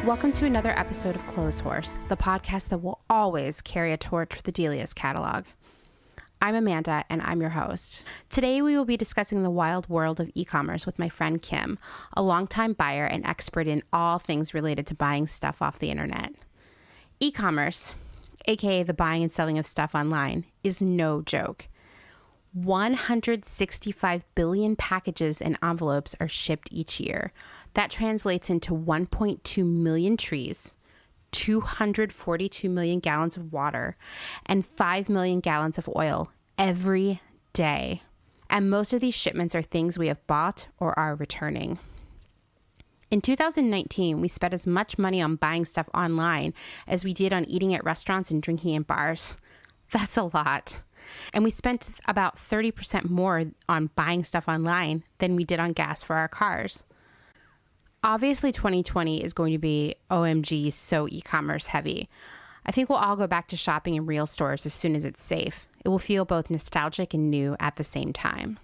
Welcome to another episode of Clotheshorse, the podcast that will always carry a torch for the Delias catalog. I'm Amanda, and I'm your host. Today, we will be discussing the wild world of e-commerce with my friend Kim, a longtime buyer and expert in all things related to buying stuff off the internet. E-commerce, aka the buying and selling of stuff online, is no joke. 165 billion packages and envelopes are shipped each year. That translates into 1.2 million trees, 242 million gallons of water, and 5 million gallons of oil every day. And most of these shipments are things we have bought or are returning. In 2019, we spent as much money on buying stuff online as we did on eating at restaurants and drinking in bars. That's a lot. And we spent about 30% more on buying stuff online than we did on gas for our cars. Obviously, 2020 is going to be OMG so e-commerce heavy. I think we'll all go back to shopping in real stores as soon as it's safe. It will feel both nostalgic and new at the same time.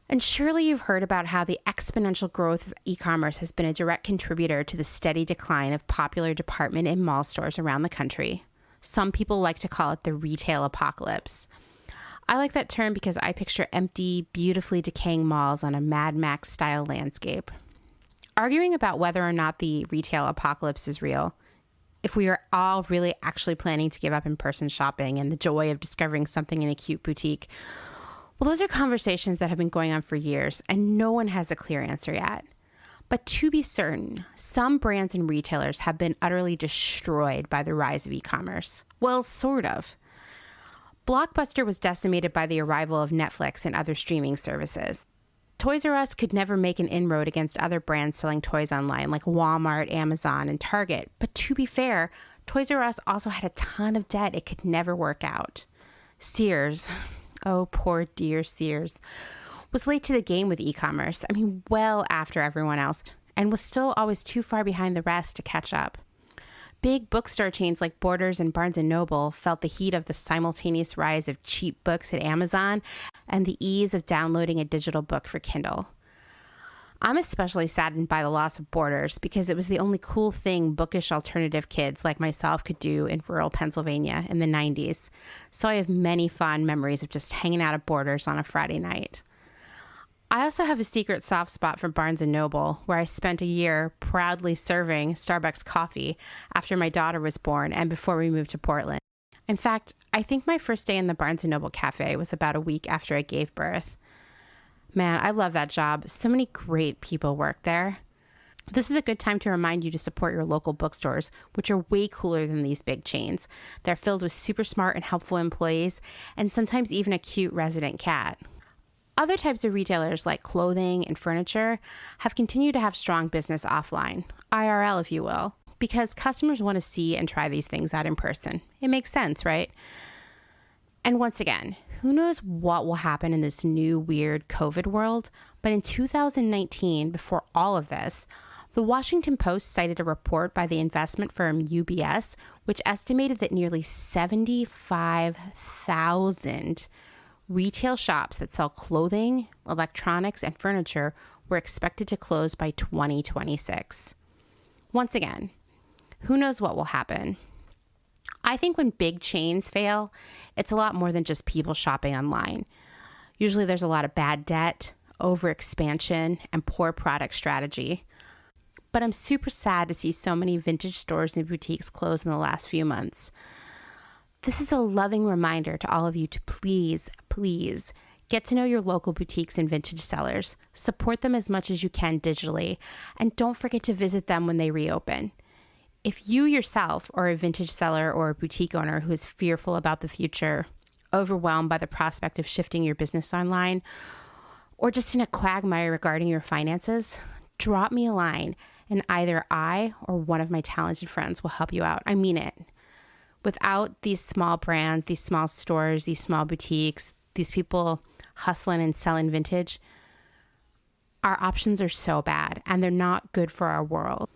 And surely you've heard about how the exponential growth of e-commerce has been a direct contributor to the steady decline of popular department and mall stores around the country. Some people like to call it the retail apocalypse. I like that term because I picture empty, beautifully decaying malls on a Mad Max-style landscape. Arguing about whether or not the retail apocalypse is real, if we are all really actually planning to give up in-person shopping and the joy of discovering something in a cute boutique, well, those are conversations that have been going on for years, and no one has a clear answer yet. But to be certain, some brands and retailers have been utterly destroyed by the rise of e-commerce. Well, sort of. Blockbuster was decimated by the arrival of Netflix and other streaming services. Toys R Us could never make an inroad against other brands selling toys online like Walmart, Amazon, and Target. But to be fair, Toys R Us also had a ton of debt it could never work out. Sears, oh poor dear Sears, was late to the game with e-commerce. I mean, well after everyone else, and was still always too far behind the rest to catch up. Big bookstore chains like Borders and Barnes & Noble felt the heat of the simultaneous rise of cheap books at Amazon and the ease of downloading a digital book for Kindle. I'm especially saddened by the loss of Borders because it was the only cool thing bookish alternative kids like myself could do in rural Pennsylvania in the 90s. So I have many fond memories of just hanging out at Borders on a Friday night. I also have a secret soft spot for Barnes & Noble, where I spent a year proudly serving Starbucks coffee after my daughter was born and before we moved to Portland. In fact, I think my first day in the Barnes & Noble cafe was about a week after I gave birth. Man, I love that job. So many great people work there. This is a good time to remind you to support your local bookstores, which are way cooler than these big chains. They're filled with super smart and helpful employees, and sometimes even a cute resident cat. Other types of retailers like clothing and furniture have continued to have strong business offline, IRL if you will, because customers want to see and try these things out in person. It makes sense, right? And once again, who knows what will happen in this new weird COVID world, but in 2019, before all of this, the Washington Post cited a report by the investment firm UBS, which estimated that nearly 75,000 retail shops that sell clothing, electronics, and furniture were expected to close by 2026. Once again, who knows what will happen? I think when big chains fail, it's a lot more than just people shopping online. Usually there's a lot of bad debt, overexpansion, and poor product strategy. But I'm super sad to see so many vintage stores and boutiques close in the last few months. This is a loving reminder to all of you to please get to know your local boutiques and vintage sellers. Support them as much as you can digitally, and don't forget to visit them when they reopen. If you yourself are a vintage seller or a boutique owner who is fearful about the future, overwhelmed by the prospect of shifting your business online, or just in a quagmire regarding your finances, drop me a line and either I or one of my talented friends will help you out. I mean it. Without these small brands, these small stores, these small boutiques, these people hustling and selling vintage, our options are so bad and they're not good for our world.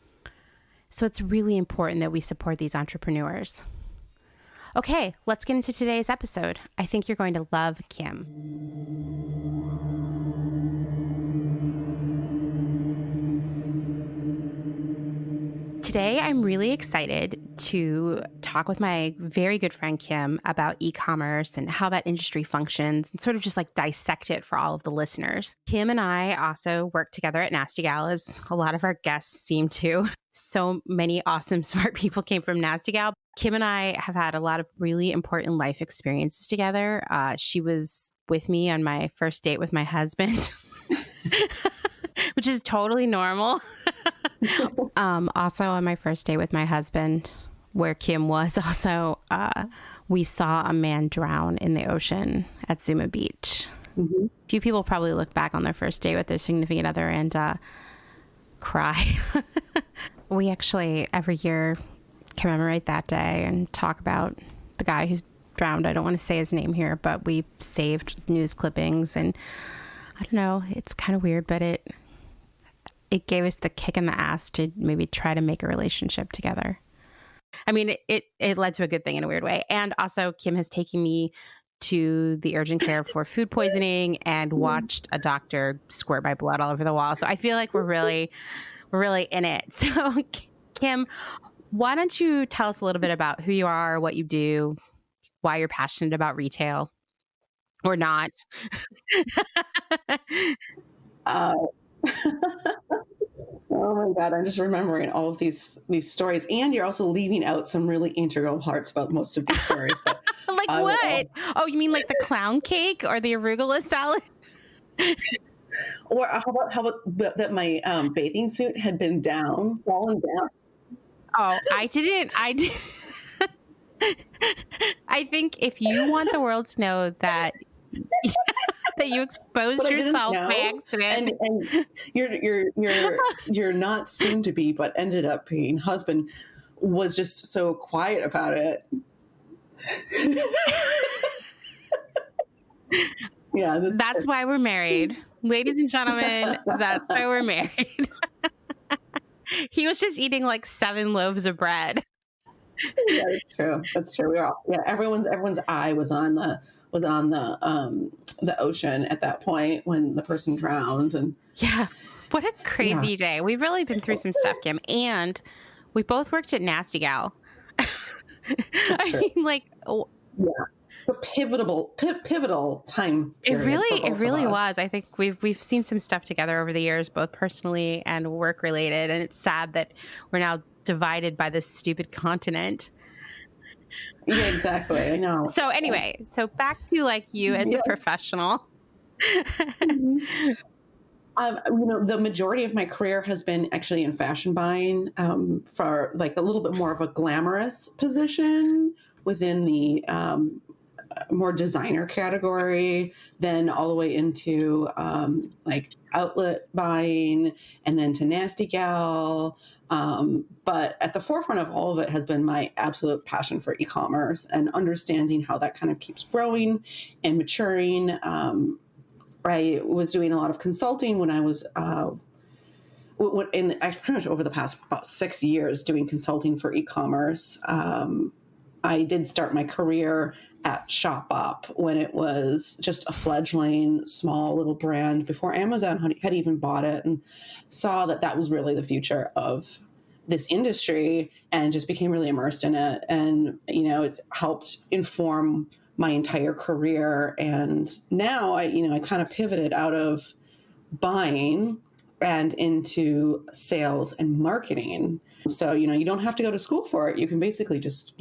So it's really important that we support these entrepreneurs. Okay, let's get into today's episode. I think you're going to love Kim. today I'm really excited to talk with my very good friend Kim about e-commerce and how that industry functions and sort of just like dissect it for all of the listeners. Kim and I also work together at Nasty Gal, as a lot of our guests seem to. So many awesome, smart people came from Nasty Gal. Kim and I have had a lot of really important life experiences together. She was with me on my first date with my husband, which is totally normal. Also on my first date with my husband, where Kim was also, we saw a man drown in the ocean at Zuma Beach. Mm-hmm. Few people probably look back on their first date with their significant other and cry. We actually every year commemorate that day and talk about the guy who's drowned. I don't want to say his name here, but we saved news clippings, and I don't know, it's kind of weird, but it gave us the kick in the ass to maybe try to make a relationship together. I mean, it led to a good thing in a weird way. And also Kim has taken me to the urgent care for food poisoning and watched a doctor squirt my blood all over the wall. So I feel like we're really in it. So Kim, why don't you tell us a little bit about who you are, what you do, why you're passionate about retail or not? Oh my God, I'm just remembering all of these stories. And you're also leaving out some really integral parts about most of these stories. But like what? Oh, you mean like the clown cake or the arugula salad? Or how about that my bathing suit had been fallen down? Oh, I didn't. I think if you want the world to know that that you exposed yourself by accident, and you're not soon to be, but ended up being husband, was just so quiet about it. Yeah, that's why we're married, ladies and gentlemen. That's why we're married. He was just eating like 7 loaves of bread. Yeah, that's true. We were all, everyone's eye was on the ocean at that point when the person drowned. And yeah, what a crazy day. We've really been through some stuff, Kim, and we both worked at Nasty Gal. That's true. I mean, yeah, it's a pivotal time period. It really was. I think we've seen some stuff together over the years, both personally and work related, and it's sad that we're now divided by this stupid continent. Yeah, exactly. I know. So anyway, back to you as a professional. Mm-hmm. The majority of my career has been actually in fashion buying, for like a little bit more of a glamorous position within the more designer category, then all the way into outlet buying, and then to Nasty Gal. But at the forefront of all of it has been my absolute passion for e-commerce and understanding how that kind of keeps growing and maturing. I was doing a lot of consulting when I was pretty much over the past about 6 years doing consulting for e-commerce. I did start my career at ShopUp when it was just a fledgling small little brand before Amazon had even bought it, and saw that was really the future of this industry and just became really immersed in it. And, it's helped inform my entire career. And now I kind of pivoted out of buying and into sales and marketing. So, you don't have to go to school for it. You can basically just,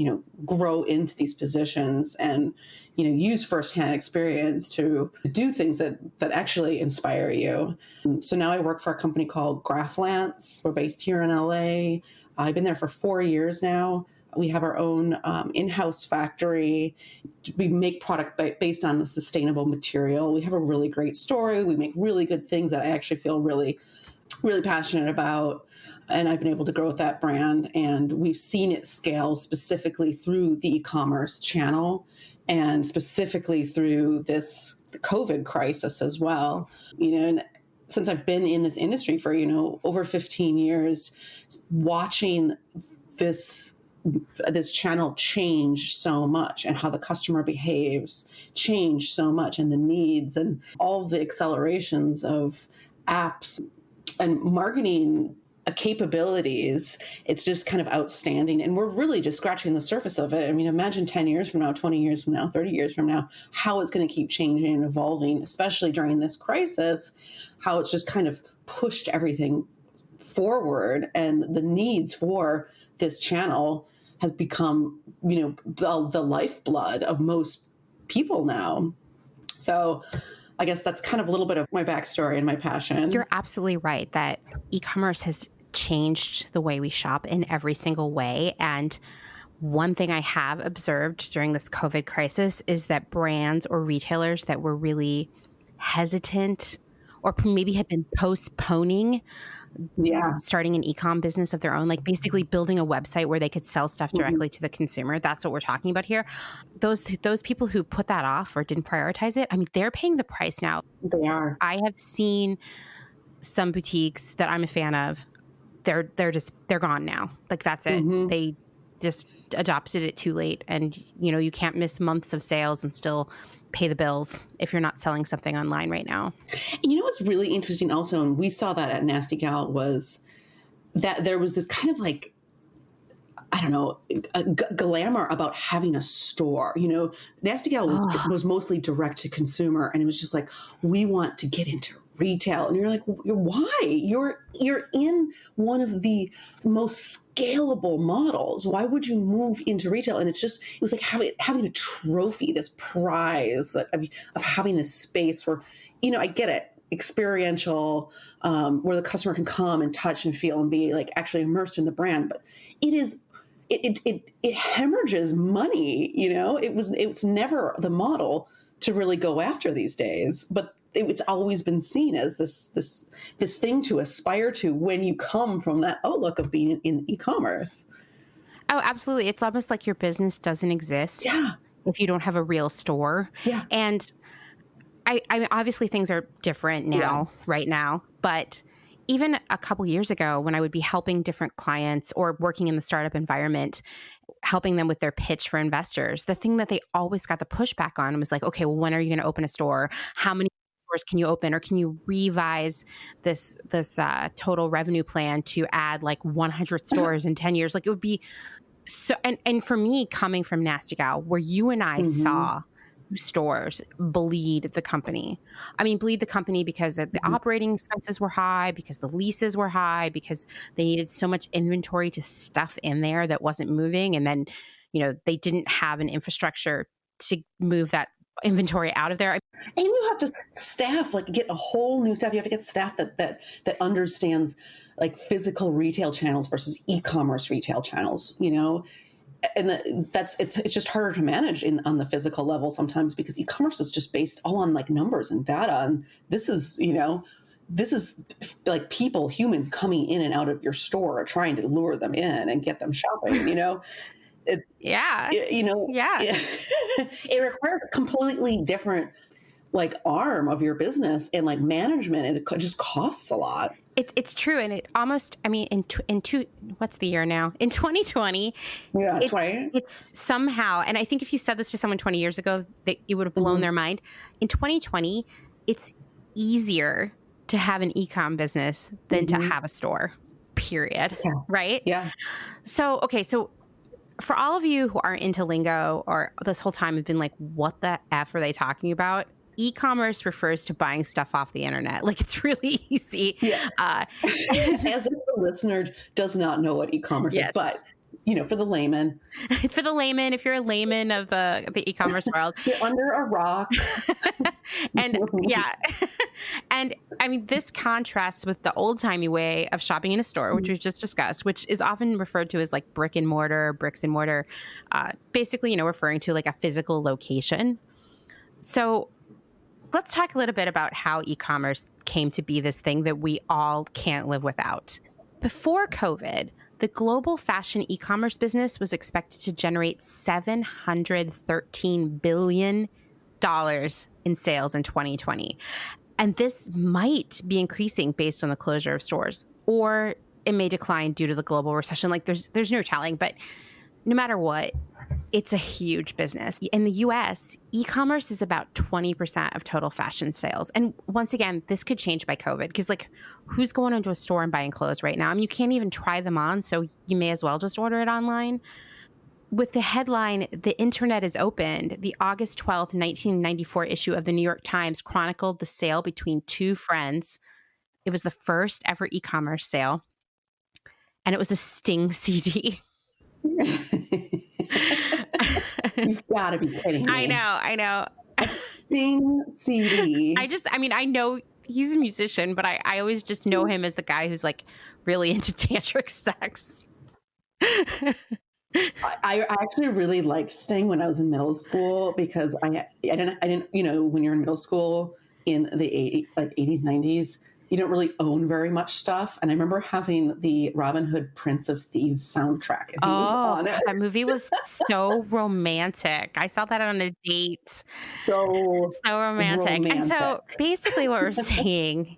grow into these positions and, use firsthand experience to do things that actually inspire you. So now I work for a company called Graflance. We're based here in LA. I've been there for 4 years now. We have our own in-house factory. We make product based on the sustainable material. We have a really great story. We make really good things that I actually feel really, really passionate about. And I've been able to grow with that brand. And we've seen it scale specifically through the e-commerce channel and specifically through the COVID crisis as well. And since I've been in this industry for, over 15 years, watching this channel change so much and how the customer behaves change so much, and the needs and all the accelerations of apps and marketing capabilities, it's just kind of outstanding. And we're really just scratching the surface of it. I mean, imagine 10 years from now, 20 years from now, 30 years from now, how it's going to keep changing and evolving, especially during this crisis, how it's just kind of pushed everything forward, and the needs for this channel has become, the lifeblood of most people now. So I guess that's kind of a little bit of my backstory and my passion. You're absolutely right that e-commerce has changed the way we shop in every single way. And one thing I have observed during this COVID crisis is that brands or retailers that were really hesitant or maybe had been postponing starting an e-com business of their own, like basically building a website where they could sell stuff directly to the consumer. That's what we're talking about here. Those people who put that off or didn't prioritize it, I mean, they're paying the price now. They are. I have seen some boutiques that I'm a fan of. They're gone now. Like, that's it. They just adopted it too late. And, you can't miss months of sales and still pay the bills if you're not selling something online right now. And what's really interesting also, and we saw that at Nasty Gal, was that there was this kind of like, I don't know, a glamour about having a store. Nasty Gal was mostly direct to consumer, and it was just like, we want to get into retail. And you're like, why? You're in one of the most scalable models. Why would you move into retail? And it was like having a trophy, this prize of having this space where, I get it, experiential, where the customer can come and touch and feel and be like actually immersed in the brand. But it hemorrhages money. It's never the model to really go after these days, but it's always been seen as this thing to aspire to when you come from that outlook of being in e-commerce. Oh, absolutely. It's almost like your business doesn't exist if you don't have a real store. Yeah. And I mean, obviously things are different now, right now, but even a couple years ago when I would be helping different clients or working in the startup environment, helping them with their pitch for investors, the thing that they always got the pushback on was like, okay, well, when are you going to open a store? How many stores can you open, or can you revise this total revenue plan to add like 100 stores in 10 years? Like, it would be so, and for me, coming from Nasty Gal, where you and I saw stores bleed the company. I mean, bleed the company because the operating expenses were high, because the leases were high, because they needed so much inventory to stuff in there that wasn't moving. And then, they didn't have an infrastructure to move that inventory out of there. And you have to staff, like get a whole new staff. You have to get staff that understands like physical retail channels versus e-commerce retail channels, and it's just harder to manage on the physical level sometimes, because e-commerce is just based all on like numbers and data. And this is like humans coming in and out of your store, trying to lure them in and get them shopping, It requires a completely different like arm of your business and like management, and it just costs a lot. It's true. And it almost, I mean, what's the year now? In 2020, it's somehow, and I think if you said this to someone 20 years ago, that you would have blown their mind. In 2020, it's easier to have an e-com business than to have a store, period. Yeah. Right? Yeah. So for all of you who aren't into lingo or this whole time have been like, what the F are they talking about? E-commerce refers to buying stuff off the internet. Like, it's really easy. Yeah. As if the listener does not know what e-commerce is, but for the layman. For the layman, if you're a layman of the e-commerce world. You're under a rock. And and I mean, this contrasts with the old-timey way of shopping in a store, which we've just discussed, which is often referred to as like bricks and mortar, basically, referring to like a physical location. So let's talk a little bit about how e-commerce came to be this thing that we all can't live without. Before COVID, the global fashion e-commerce business was expected to generate $713 billion in sales in 2020. And this might be increasing based on the closure of stores, or it may decline due to the global recession. Like, there's no telling, but no matter what, It's a huge business. In the US, e-commerce is about 20% of total fashion sales. And once again, this could change by COVID because like who's going into a store and buying clothes right now? I mean, you can't even try them on, so you may as well just order it online. With the headline, "The Internet is Opened," the August 12th, 1994 issue of the New York Times chronicled the sale between two friends. It was the first ever e-commerce sale, and it was a Sting CD. You've got to be kidding me. I know. Sting CD. I know he's a musician, but I always just know him as the guy who's like really into tantric sex. I actually really liked Sting when I was in middle school because I didn't, you know, when you're in middle school in the 80s, 90s, you don't really own very much stuff. And I remember having the Robin Hood Prince of Thieves soundtrack. And he was on it. That movie was so romantic. I saw that on a date. So romantic. And so basically what we're saying,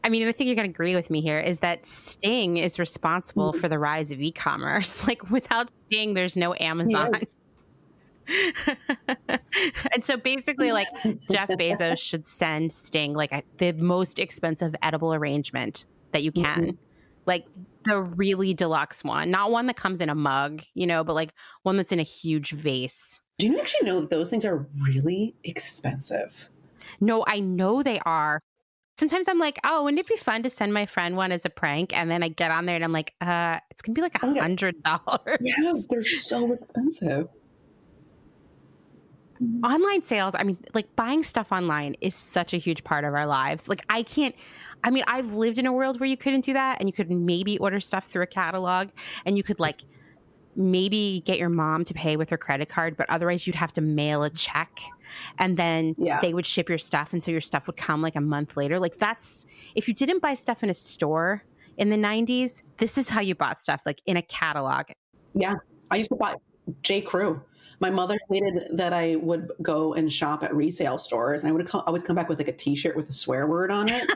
I mean, I think you're going to agree with me here, is that Sting is responsible for the rise of e-commerce. Like without Sting, there's no Amazon. Yes. And so basically like Jeff Bezos should send Sting like the most expensive edible arrangement that you can. Like the really deluxe one, not one that comes in a mug, you know, but like one that's in a huge vase. Do you actually know that those things are really expensive? No, I know they are. Sometimes I'm like, oh, wouldn't it be fun to send my friend one as a prank? And then I get on there and I'm like, it's going to be like $100. Yeah, they're so expensive. Online sales, I mean, like buying stuff online is such a huge part of our lives. Like I've lived in a world where you couldn't do that and you could maybe order stuff through a catalog and you could like maybe get your mom to pay with her credit card, but otherwise you'd have to mail a check and then they would ship your stuff. And so your stuff would come like a month later. Like if you didn't buy stuff in a store in the 90s, this is how you bought stuff, like in a catalog. Yeah. I used to buy J. Crew. My mother hated that I would go and shop at resale stores, and I would always come back with like a T-shirt with a swear word on it.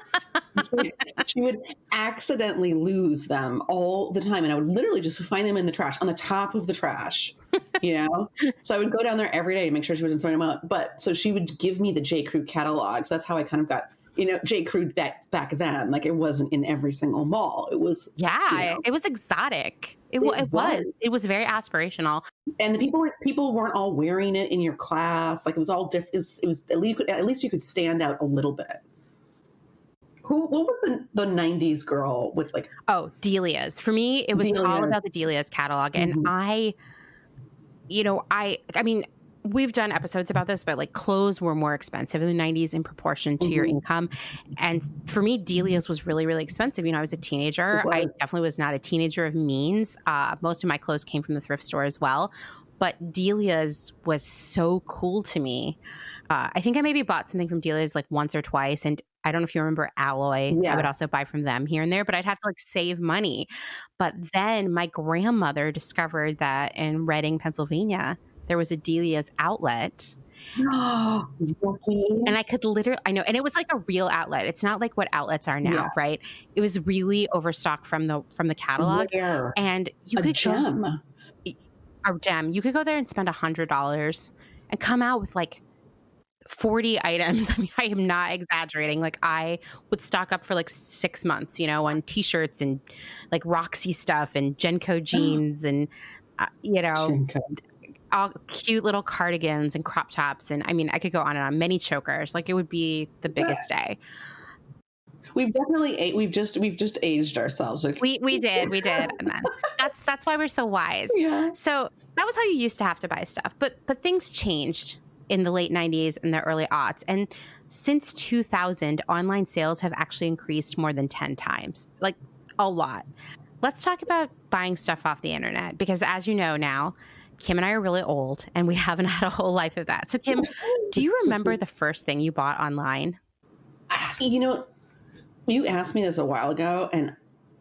She would accidentally lose them all the time, and I would literally just find them in the trash, on the top of the trash, you know? So I would go down there every day to make sure she wasn't throwing them out. But so she would give me the J. Crew catalog. So that's how I kind of got, you know, J. Crew back then. Like it wasn't in every single mall. It was, it was exotic. It was very aspirational. And the people weren't all wearing it in your class. Like it was all different. It was at least you could stand out a little bit. What was the 90s girl with like... Oh, Delias. For me, it was all about the Delias catalog. And I mean, we've done episodes about this, but like clothes were more expensive in the 90s in proportion to your income. And for me, Delias was really, really expensive. You know, I was a teenager. I definitely was not a teenager of means. Most of my clothes came from the thrift store as well. But Delias was so cool to me. I think I maybe bought something from Delias like once or twice. And I don't know if you remember Alloy. Yeah. I would also buy from them here and there, but I'd have to like save money. But then my grandmother discovered that in Reading, Pennsylvania, there was a Delias outlet. And I could I know, and it was like a real outlet. It's not like what outlets are now, right? It was really overstocked from the catalog. Where? And you could gem. A gem. You could go there and spend $100 and come out with like 40 items. I mean, I am not exaggerating. Like I would stock up for like 6 months, you know, on t-shirts and like Roxy stuff and Genco jeans and, you know, Genco. All cute little cardigans and crop tops. And I mean, I could go on and on. Many chokers. Like it would be the biggest day. We've just aged ourselves. Like, we did. And then that's why we're so wise. Yeah. So that was how you used to have to buy stuff. But things changed in the late 90s and the early aughts. And since 2000, online sales have actually increased more than 10 times. Like a lot. Let's talk about buying stuff off the internet. Because as you know now, Kim and I are really old and we haven't had a whole life of that. So Kim, do you remember the first thing you bought online? You know, you asked me this a while ago and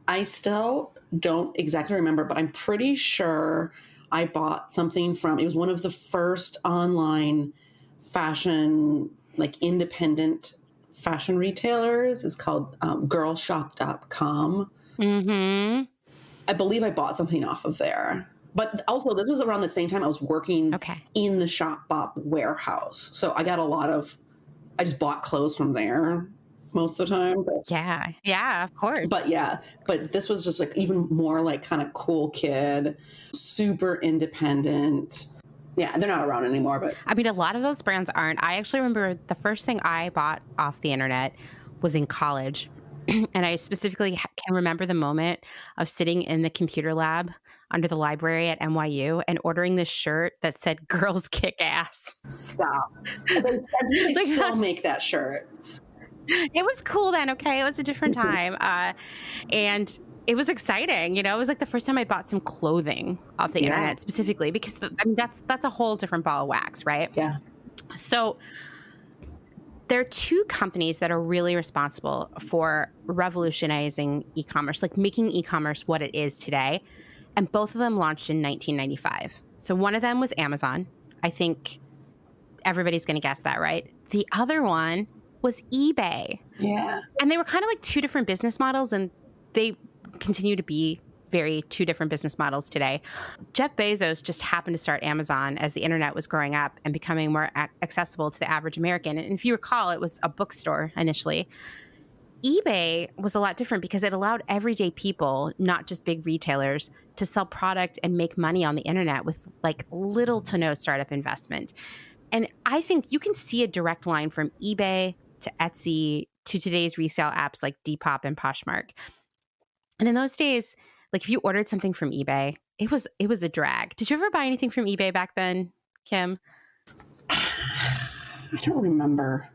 I still don't exactly remember, but I'm pretty sure I bought something it was one of the first online fashion, like independent fashion retailers. It's called girlshop.com. Mm-hmm. I believe I bought something off of there. But also, this was around the same time I was working in the Shopbop warehouse. So I just bought clothes from there most of the time. Yeah, of course. But this was just like even more like kind of cool kid, super independent. Yeah, they're not around anymore, but I mean, a lot of those brands aren't. I actually remember the first thing I bought off the internet was in college. And I specifically can remember the moment of sitting in the computer lab under the library at NYU and ordering this shirt that said "Girls Kick Ass." Stop. They still make that shirt. It was cool then, okay? It was a different time. And it was exciting. You know, it was like the first time I bought some clothing off the internet specifically, because I mean, that's a whole different ball of wax, right? Yeah. So there are two companies that are really responsible for revolutionizing e-commerce, like making e-commerce what it is today. And both of them launched in 1995. So one of them was Amazon. I think everybody's going to guess that, right? The other one was eBay. Yeah. And they were kind of like two different business models, and they continue to be very two different business models today. Jeff Bezos just happened to start Amazon as the internet was growing up and becoming more accessible to the average American. And if you recall, it was a bookstore initially. eBay was a lot different because it allowed everyday people, not just big retailers, to sell product and make money on the internet with like little to no startup investment. And I think you can see a direct line from eBay to Etsy to today's resale apps like Depop and Poshmark. And in those days, like if you ordered something from eBay, it was a drag. Did you ever buy anything from eBay back then, Kim? I don't remember.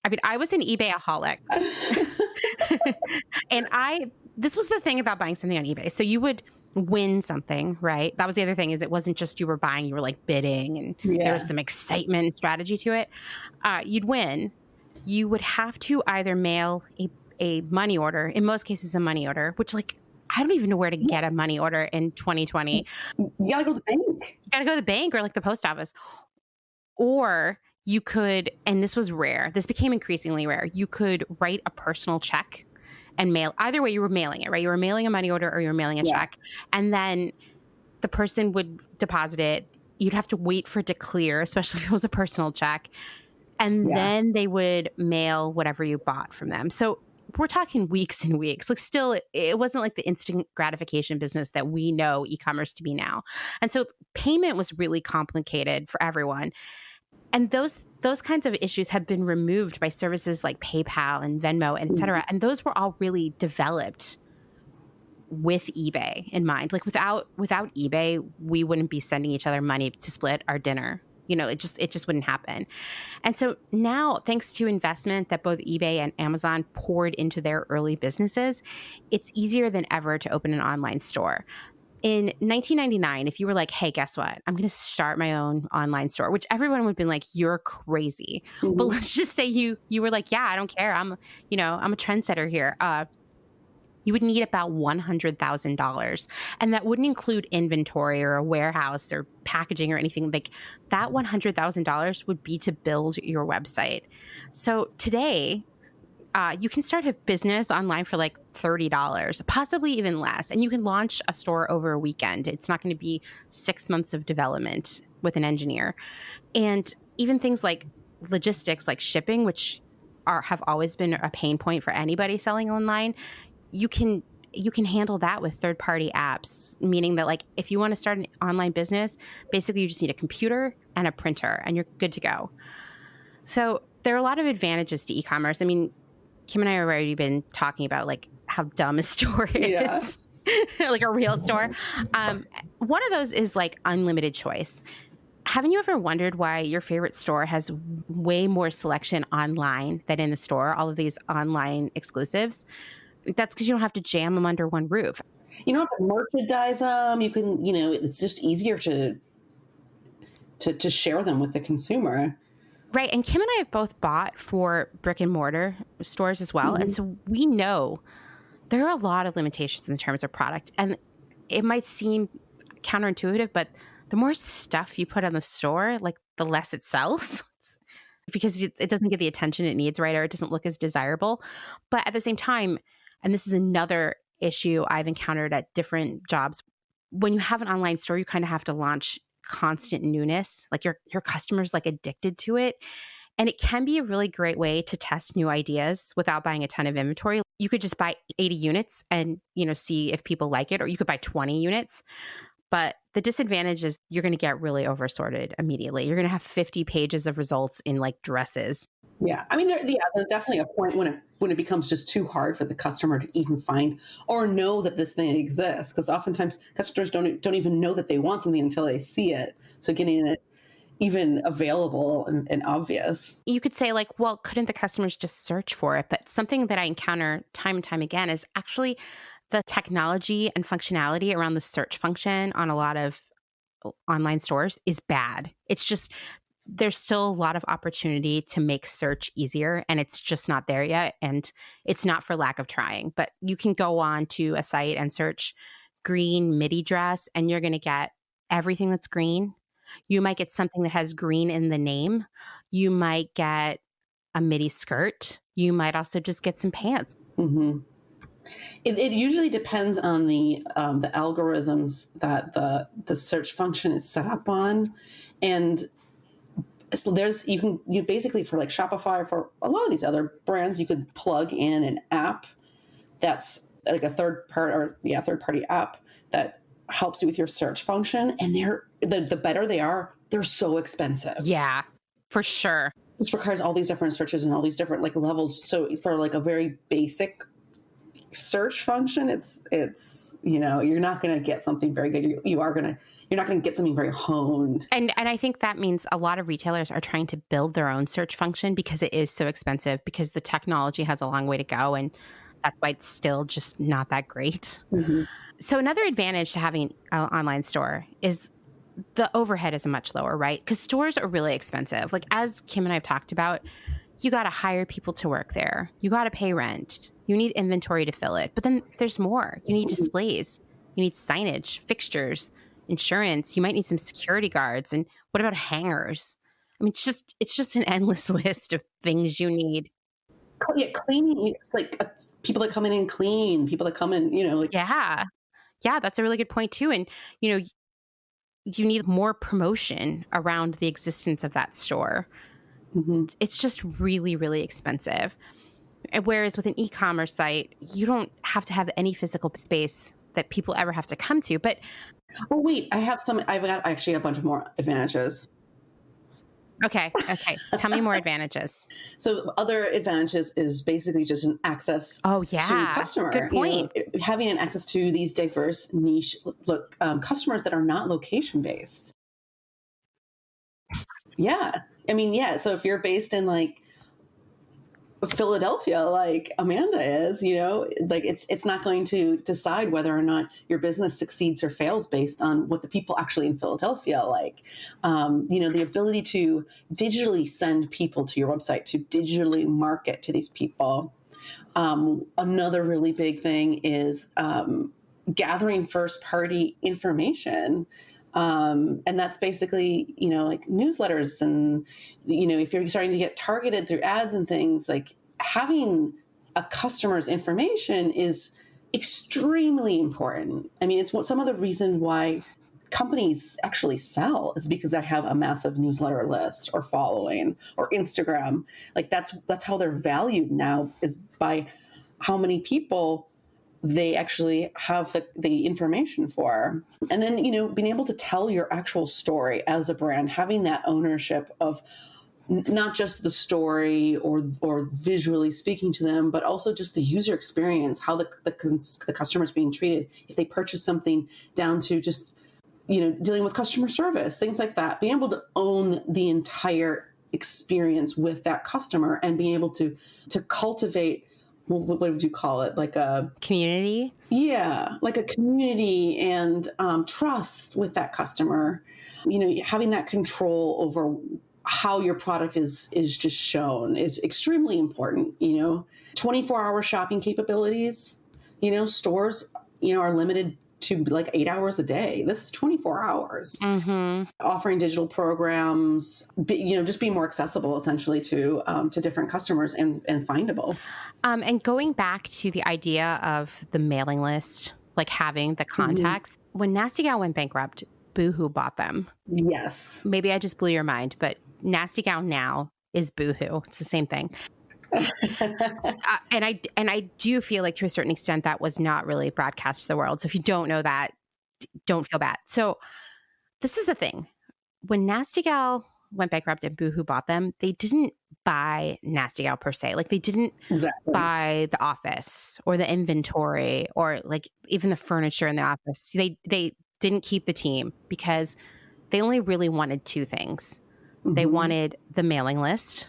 I mean, I was an eBay-aholic. And this was the thing about buying something on eBay. So you would win something, right? That was the other thing, is it wasn't just you were buying, you were like bidding, and there was some excitement and strategy to it. You'd win. You would have to either mail a money order, in most cases a money order, which like, I don't even know where to get a money order in 2020. You gotta go to the bank. You gotta go to the bank or like the post office. Or you could, and this was rare, this became increasingly rare, you could write a personal check and mail. Either way, you were mailing it, right? You were mailing a money order or you were mailing a check. And then the person would deposit it. You'd have to wait for it to clear, especially if it was a personal check. And then they would mail whatever you bought from them. So we're talking weeks and weeks. Like still, it wasn't like the instant gratification business that we know e-commerce to be now. And so payment was really complicated for everyone. And those kinds of issues have been removed by services like PayPal and Venmo, and et cetera. And those were all really developed with eBay in mind. Like without eBay, we wouldn't be sending each other money to split our dinner. You know, it just wouldn't happen. And so now, thanks to investment that both eBay and Amazon poured into their early businesses, it's easier than ever to open an online store. In 1999, if you were like, hey, guess what? I'm going to start my own online store, which everyone would have been like, you're crazy. But let's just say you were like, yeah, I don't care. I'm a trendsetter here. You would need about $100,000. And that wouldn't include inventory or a warehouse or packaging or anything. Like that $100,000 would be to build your website. So today, you can start a business online for like $30, possibly even less. And you can launch a store over a weekend. It's not going to be 6 months of development with an engineer. And even things like logistics, like shipping, which have always been a pain point for anybody selling online, you can handle that with third-party apps, meaning that like if you want to start an online business, basically you just need a computer and a printer and you're good to go. So there are a lot of advantages to e-commerce. I mean, Kim and I have already been talking about like how dumb a store is, like a real store. One of those is like unlimited choice. Haven't you ever wondered why your favorite store has way more selection online than in the store, all of these online exclusives? That's because you don't have to jam them under one roof. You don't have to merchandise them. You can, it's just easier to share them with the consumer. Right. And Kim and I have both bought for brick and mortar stores as well. And so we know there are a lot of limitations in terms of product. And it might seem counterintuitive, but the more stuff you put on the store, like the less it sells because it doesn't get the attention it needs, right? Or it doesn't look as desirable. But at the same time, and this is another issue I've encountered at different jobs, when you have an online store, you kind of have to launch constant newness. Like your customers like addicted to it. And it can be a really great way to test new ideas without buying a ton of inventory. You could just buy 80 units and, see if people like it, or you could buy 20 units. But the disadvantage is you're going to get really oversorted immediately. You're going to have 50 pages of results in like dresses. Yeah. I mean, there's definitely a point when it becomes just too hard for the customer to even find or know that this thing exists. Because oftentimes customers don't even know that they want something until they see it. So getting it even available and obvious. You could say like, well, couldn't the customers just search for it? But something that I encounter time and time again is actually the technology and functionality around the search function on a lot of online stores is bad. It's just, there's still a lot of opportunity to make search easier, and it's just not there yet. And it's not for lack of trying, but you can go on to a site and search green midi dress, and you're going to get everything that's green. You might get something that has green in the name. You might get a midi skirt. You might also just get some pants. Mm-hmm. It usually depends on the algorithms that the search function is set up on, and so you basically, for like Shopify, or for a lot of these other brands, you could plug in an app that's like a third party app that helps you with your search function, and the better they are, they're so expensive. Yeah, for sure. This requires all these different searches and all these different like levels. So for like a very basic search function, it's you're not going to get something very good. You're not going to get something very honed. And I think that means a lot of retailers are trying to build their own search function because it is so expensive, because the technology has a long way to go, and that's why it's still just not that great. Mm-hmm. So another advantage to having an online store is the overhead is much lower, right? Because stores are really expensive. Like, as Kim and I have talked about, you got to hire people to work there. You got to pay rent. You need inventory to fill it. But then there's more. You need displays. You need signage, fixtures, insurance. You might need some security guards. And what about hangers? I mean, it's just an endless list of things you need. Yeah, cleaning. It's like people that come in and clean, people that come in, Yeah, that's a really good point too. And, you need more promotion around the existence of that store. Mm-hmm. It's just really, really expensive. Whereas with an e-commerce site, you don't have to have any physical space that people ever have to come to. But oh wait, I've got actually a bunch of more advantages. Okay. Tell me more advantages. So other advantages is basically just an access to customer. Good point. Having an access to these diverse niche customers that are not location based. Yeah. I mean, yeah. So if you're based in like Philadelphia, like Amanda is, like it's not going to decide whether or not your business succeeds or fails based on what the people actually in Philadelphia like. The ability to digitally send people to your website, to digitally market to these people. Another really big thing is gathering first party information. And that's basically, like newsletters and, if you're starting to get targeted through ads and things, like having a customer's information is extremely important. I mean, it's some of the reason why companies actually sell is because they have a massive newsletter list or following or Instagram. Like that's how they're valued now, is by how many people they actually have the information for. And then, being able to tell your actual story as a brand, having that ownership of not just the story or visually speaking to them, but also just the user experience, how the customer is being treated. If they purchase something, down to just, dealing with customer service, things like that, being able to own the entire experience with that customer and being able to cultivate, what would you call it? Like a community? Yeah, like a community and trust with that customer. Having that control over how your product is just shown is extremely important. 24-hour shopping capabilities. Stores, are limited to like 8 hours a day. This is 24 hours. Mm-hmm. Offering digital programs, just being more accessible essentially to different customers and findable. And going back to the idea of the mailing list like having the contacts. When Nasty Gal went bankrupt, Boohoo bought them. Yes. Maybe I just blew your mind, but Nasty Gal now is Boohoo. It's the same thing. And I do feel like to a certain extent that was not really broadcast to the world. So if you don't know that, don't feel bad. So this is the thing. When Nasty Gal went bankrupt and Boohoo bought them, they didn't buy Nasty Gal per se. Like they didn't buy the office or the inventory or like even the furniture in the office. They didn't keep the team because they only really wanted two things. They wanted the mailing list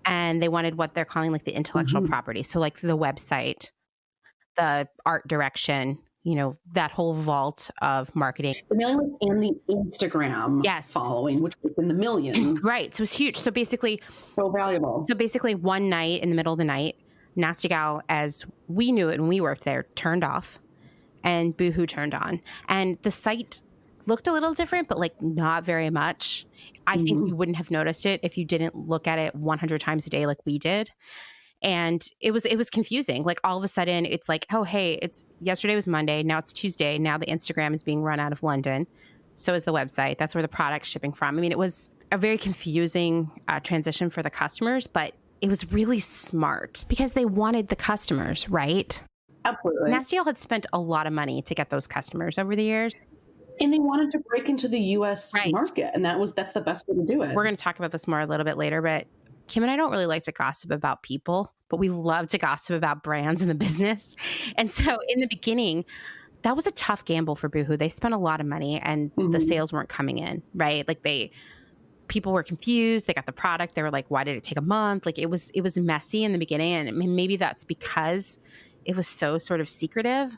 and they wanted what they're calling like the intellectual property. So like the website, the art direction, you know, that whole vault of marketing. The mailing list and the Instagram following, which was in the millions. Right. So it's huge. So basically, so valuable. So basically one night in the middle of the night, Nasty Gal, as we knew it when we worked there, turned off and Boohoo turned on. And the site looked a little different, but like not very much. I think you wouldn't have noticed it if you didn't look at it 100 times a day like we did. And it was confusing. Like all of a sudden it's like, oh, hey, it's yesterday was Monday. Now it's Tuesday. Now the Instagram is being run out of London. So is the website. That's where the product's shipping from. I mean, it was a very confusing transition for the customers, but it was really smart because they wanted the customers, right? Absolutely. Nasty Gal had spent a lot of money to get those customers over the years. And they wanted to break into the U.S. market. And that's the best way to do it. We're going to talk about this more a little bit later, but Kim and I don't really like to gossip about people, but we love to gossip about brands in the business. And so in the beginning, that was a tough gamble for Boohoo. They spent a lot of money and the sales weren't coming in, right? Like people were confused. They got the product. They were like, why did it take a month? Like it was messy in the beginning. And maybe that's because it was so sort of secretive,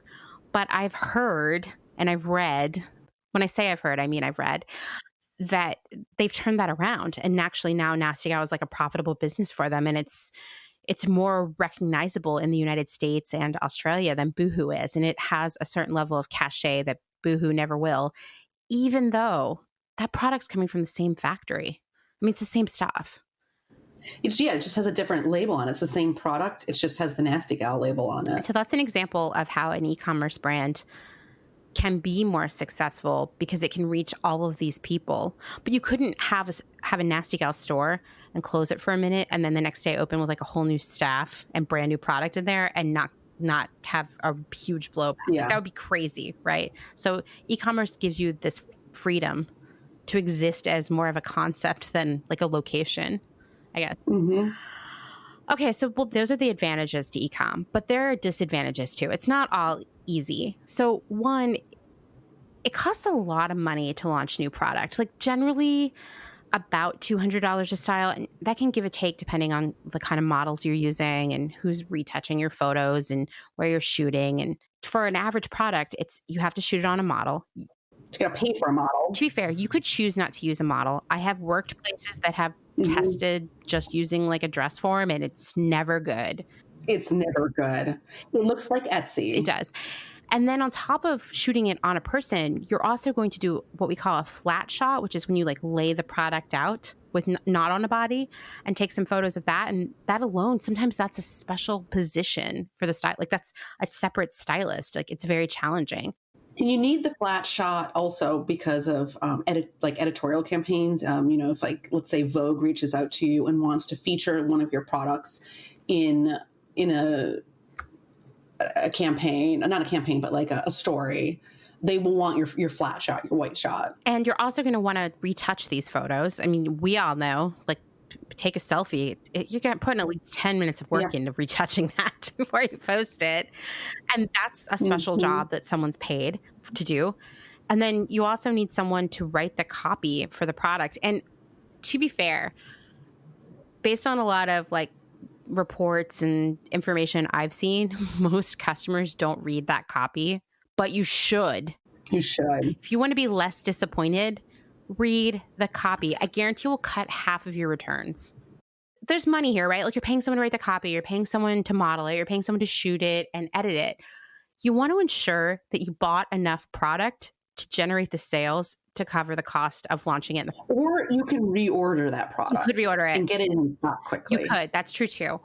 but I've heard and I've read, when I say I've heard, I mean, I've read that they've turned that around. And actually now Nasty Gal is like a profitable business for them. And it's more recognizable in the United States and Australia than Boohoo is. And it has a certain level of cachet that Boohoo never will, even though that product's coming from the same factory. I mean, it's the same stuff. It just has a different label on it. It's the same product. It just has the Nasty Gal label on it. So that's an example of how an e-commerce brand can be more successful because it can reach all of these people. But you couldn't have a Nasty Gal store and close it for a minute and then the next day open with like a whole new staff and brand new product in there and not have a huge blow. Yeah. That would be crazy, right? So e-commerce gives you this freedom to exist as more of a concept than like a location, I guess. Okay, so those are the advantages to e-com, but there are disadvantages too. It's not all easy. So one, it costs a lot of money to launch new products. Like generally about $200 a style, and that can give a take depending on the kind of models you're using and who's retouching your photos and where you're shooting. And for an average product, you have to shoot it on a model. You gotta pay for a model. To be fair, you could choose not to use a model. I have worked places that have tested just using like a dress form and it's never good. It's never good. It looks like Etsy. It does. And then on top of shooting it on a person, you're also going to do what we call a flat shot, which is when you like lay the product out with not on a body and take some photos of that. And that alone, sometimes that's a special position for the style. Like that's a separate stylist. Like it's very challenging. And you need the flat shot also because of editorial campaigns. If like, let's say Vogue reaches out to you and wants to feature one of your products in a campaign, not a campaign, but like a story, they will want your flat shot, your white shot. And you're also going to want to retouch these photos. I mean, we all know, like, take a selfie. You're going to put in at least 10 minutes of work into retouching that before you post it. And that's a special job that someone's paid to do. And then you also need someone to write the copy for the product. And to be fair, based on a lot of like reports and information I've seen, most customers don't read that copy, but you should. You should. If you want to be less disappointed, read the copy. I guarantee we'll cut half of your returns. There's money here, right? Like you're paying someone to write the copy, you're paying someone to model it, you're paying someone to shoot it and edit it. You want to ensure that you bought enough product to generate the sales to cover the cost of launching it. Or you can reorder that product. You could reorder it. And get it in stock quickly. You could. That's true too.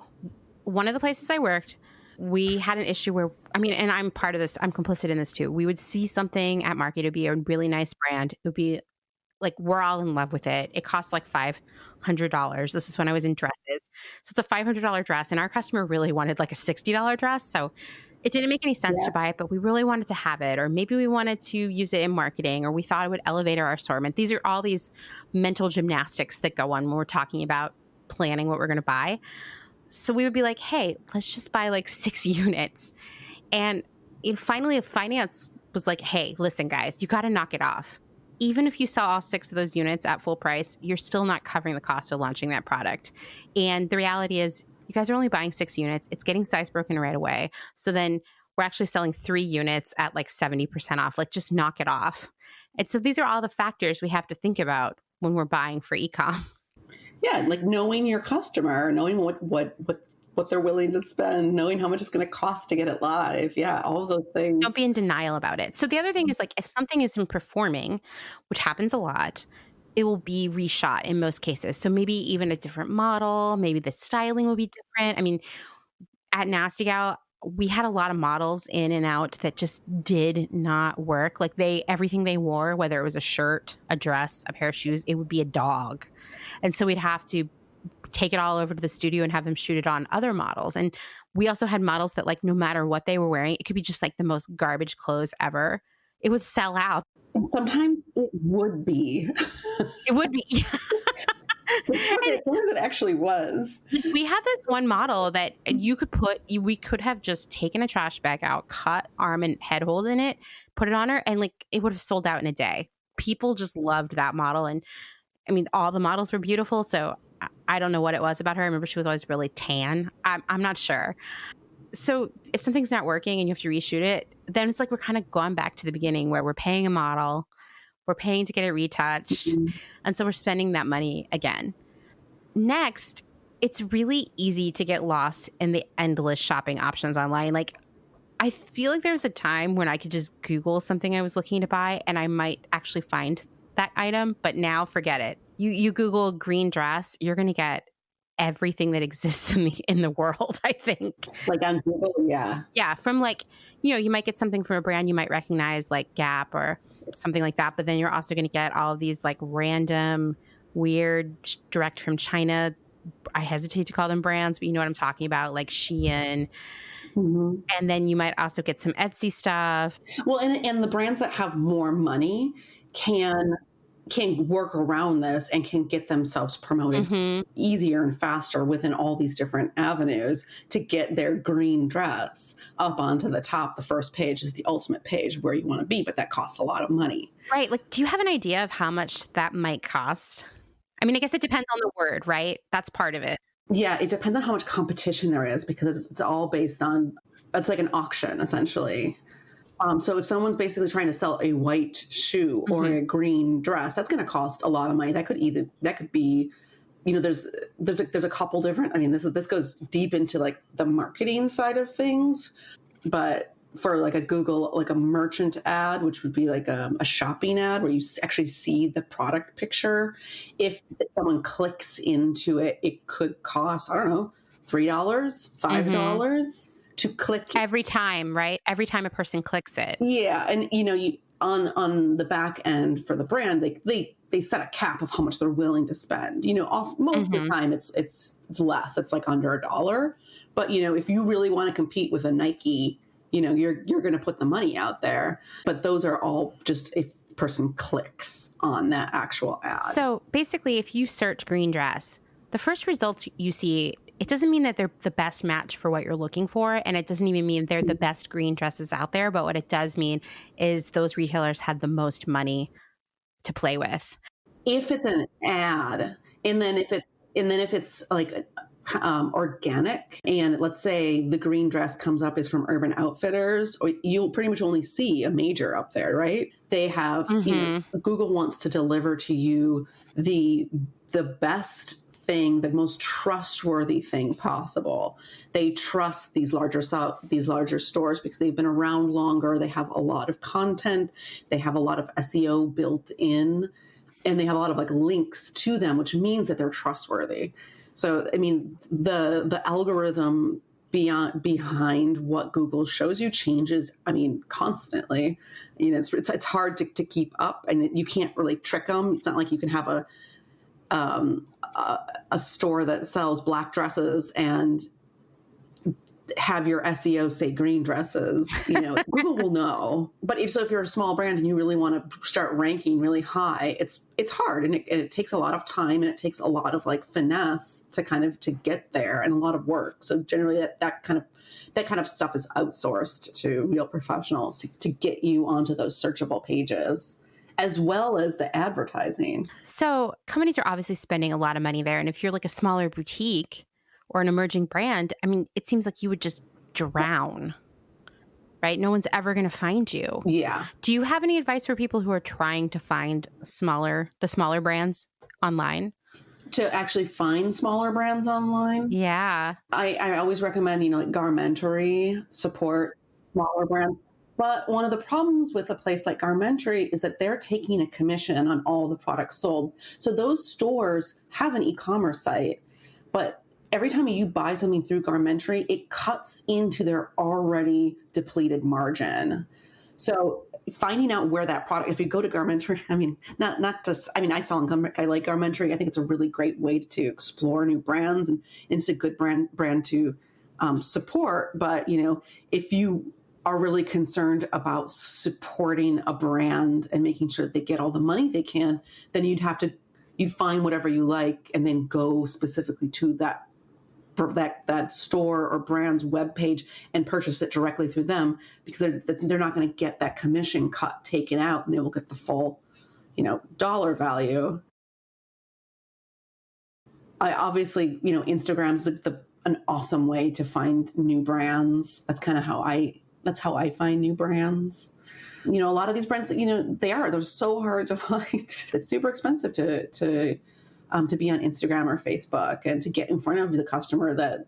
One of the places I worked, We had an issue where, I mean, and I'm part of this, I'm complicit in this too. We would see something at market, it would be a really nice brand. It would be like, we're all in love with it. It costs like $500. This is when I was in dresses. So it's a $500 dress, and our customer really wanted like a $60 dress. So it didn't make any sense to buy it, but we really wanted to have it, or maybe we wanted to use it in marketing, or we thought it would elevate our assortment. These are all these mental gymnastics that go on when we're talking about planning what we're going to buy. So we would be like, hey, let's just buy like 6 units. And finally, finance was like, hey, listen, guys, you got to knock it off. Even if you sell all 6 of those units at full price, you're still not covering the cost of launching that product. And the reality is, you guys are only buying 6 units. It's getting size broken right away. So then we're actually selling 3 units at like 70% off. Like, just knock it off. And so these are all the factors we have to think about when we're buying for e-com. Yeah, like knowing your customer, knowing what they're willing to spend, knowing how much it's going to cost to get it live. Yeah, all of those things. Don't be in denial about it. So the other thing is, like, if something isn't performing, which happens a lot, it will be reshot in most cases. So maybe even a different model, maybe the styling will be different. I mean, at Nasty Gal, we had a lot of models in and out that just did not work. Like, everything they wore, whether it was a shirt, a dress, a pair of shoes, it would be a dog. And so we'd have to take it all over to the studio and have them shoot it on other models. And we also had models that, like, no matter what they were wearing, it could be just like the most garbage clothes ever, it would sell out. And sometimes it would be. It would be. Yeah. It actually was. We had this one model that we could have just taken a trash bag out, cut arm and head holes in it, put it on her, and like, it would have sold out in a day. People just loved that model. And I mean, all the models were beautiful. So I don't know what it was about her. I remember she was always really tan. I'm not sure. So if something's not working and you have to reshoot it, then it's like we're kind of going back to the beginning where we're paying a model, we're paying to get it retouched. Mm-hmm. And so we're spending that money again. Next, it's really easy to get lost in the endless shopping options online. Like, I feel like there's a time when I could just Google something I was looking to buy and I might actually find that item, but now forget it. You Google green dress, you're going to get everything that exists in the world, I think. Like on Google, yeah. Yeah, from like, you might get something from a brand you might recognize, like Gap or something like that, but then you're also going to get all of these like random, weird, direct from China, I hesitate to call them brands, but you know what I'm talking about, like Shein. Mm-hmm. And then you might also get some Etsy stuff. Well, and the brands that have more money can work around this and can get themselves promoted mm-hmm. easier and faster within all these different avenues to get their green dress up onto the top. The first page is the ultimate page where you want to be, but that costs a lot of money. Right. Like, do you have an idea of how much that might cost? I mean, I guess it depends on the word, right? That's part of it. Yeah, it depends on how much competition there is because it's all based on, it's like an auction essentially. So if someone's basically trying to sell a white shoe or mm-hmm. a green dress, that's going to cost a lot of money. That could be, there's a couple different, I mean, this goes deep into like the marketing side of things, but for like a Google, like a merchant ad, which would be like a shopping ad where you actually see the product picture. If someone clicks into it, it could cost, I don't know, $3, $5. Mm-hmm. To click every time, right? Every time a person clicks it. Yeah. And, you on the back end for the brand, they set a cap of how much they're willing to spend, most mm-hmm. of the time it's less, it's like under $1. But, if you really want to compete with a Nike, you're going to put the money out there, but those are all just if the person clicks on that actual ad. So basically, if you search green dress, the first results you see, it doesn't mean that they're the best match for what you're looking for. And it doesn't even mean they're the best green dresses out there. But what it does mean is those retailers had the most money to play with. If it's an ad, and then if it's like organic, and let's say the green dress comes up is from Urban Outfitters, or you'll pretty much only see a major up there, right? They have, mm-hmm. Google wants to deliver to you the best thing, the most trustworthy thing possible. They trust these larger stores because they've been around longer. They have a lot of content. They have a lot of SEO built in, and they have a lot of like links to them, which means that they're trustworthy. So, I mean, the algorithm behind what Google shows you changes, I mean, constantly. You know, it's hard to keep up, and you can't really trick them. It's not like you can have a store that sells black dresses and have your SEO say green dresses. You know, Google will know. But if you're a small brand and you really want to start ranking really high, it's hard, and it takes a lot of time, and it takes a lot of like finesse to get there, and a lot of work. So generally that kind of stuff is outsourced to real professionals to get you onto those searchable pages, as well as the advertising. So companies are obviously spending a lot of money there. And if you're like a smaller boutique or an emerging brand, I mean, it seems like you would just drown, right? No one's ever going to find you. Yeah. Do you have any advice for people who are trying to find the smaller brands online? To actually find smaller brands online? Yeah. I always recommend, like Garmentory support smaller brands. But one of the problems with a place like Garmentory is that they're taking a commission on all the products sold. So those stores have an e-commerce site, but every time you buy something through Garmentory, it cuts into their already depleted margin. So finding out where that product, if you go to Garmentory, I mean, I sell on Garmentory. I like Garmentory. I think it's a really great way to explore new brands, and it's a good brand to support. But, if you are really concerned about supporting a brand and making sure that they get all the money they can, then you'd find whatever you like and then go specifically to that store or brand's webpage and purchase it directly through them, because they're not going to get that commission cut taken out, and they will get the full, dollar value. Obviously, Instagram's an awesome way to find new brands. That's kind of how I find new brands. A lot of these brands, they're so hard to find. It's super expensive to be on Instagram or Facebook, and to get in front of the customer that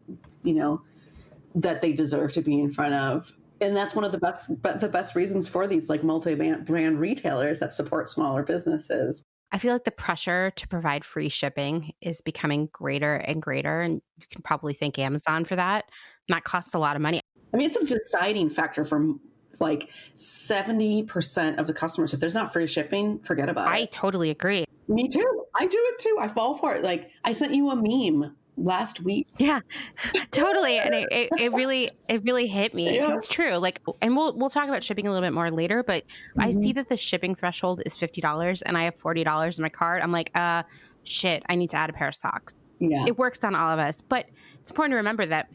they deserve to be in front of. And that's one of the best reasons for these like multi-brand retailers that support smaller businesses. I feel like the pressure to provide free shipping is becoming greater and greater, and you can probably thank Amazon for that. And that costs a lot of money. I mean, it's a deciding factor for like 70% of the customers. If there's not free shipping, forget about it. I totally agree. Me too. I do it too. I fall for it. Like, I sent you a meme last week. Yeah, totally. And it really hit me. Yeah. It's true. Like, and we'll talk about shipping a little bit more later, but I see that the shipping threshold is $50 and I have $40 in my cart. I'm like, shit, I need to add a pair of socks. Yeah. It works on all of us, but it's important to remember that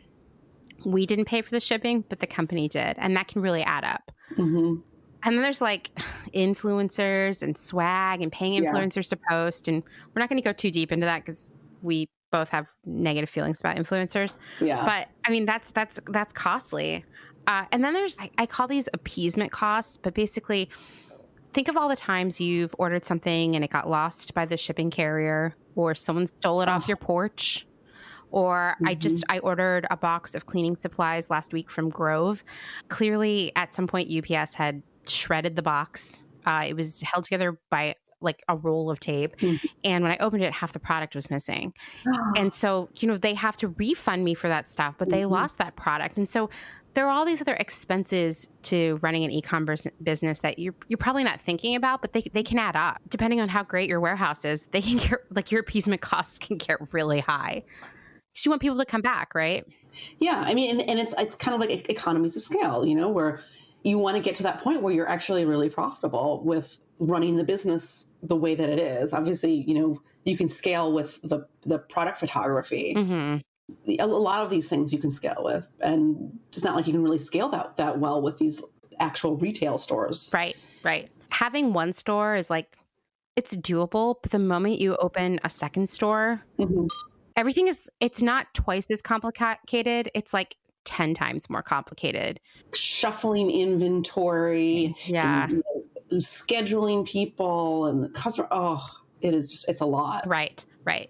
we didn't pay for the shipping, but the company did. And that can really add up. Mm-hmm. And then there's like influencers and swag and paying influencers to post. And we're not going to go too deep into that because we both have negative feelings about influencers. Yeah. But I mean, that's costly. And then there's, I call these appeasement costs, but basically think of all the times you've ordered something and it got lost by the shipping carrier, or someone stole it off your porch. Or I ordered a box of cleaning supplies last week from Grove. Clearly, at some point, UPS had shredded the box. It was held together by like a roll of tape. Mm-hmm. And when I opened it, half the product was missing. Oh. And so, they have to refund me for that stuff, but they lost that product. And so there are all these other expenses to running an e-commerce business that you're probably not thinking about, but they can add up. Depending on how great your warehouse is, they can get, like, your appeasement costs can get really high. Because you want people to come back, right? Yeah. I mean, and it's kind of like economies of scale, where you want to get to that point where you're actually really profitable with running the business the way that it is. Obviously, you can scale with the product photography. Mm-hmm. A lot of these things you can scale with. And it's not like you can really scale that well with these actual retail stores. Right. Having one store is like, it's doable. But the moment you open a second store... Mm-hmm. It's not twice as complicated. It's like 10 times more complicated. Shuffling inventory. Yeah. And, scheduling people and the customer. Oh, it's a lot. Right. Yeah.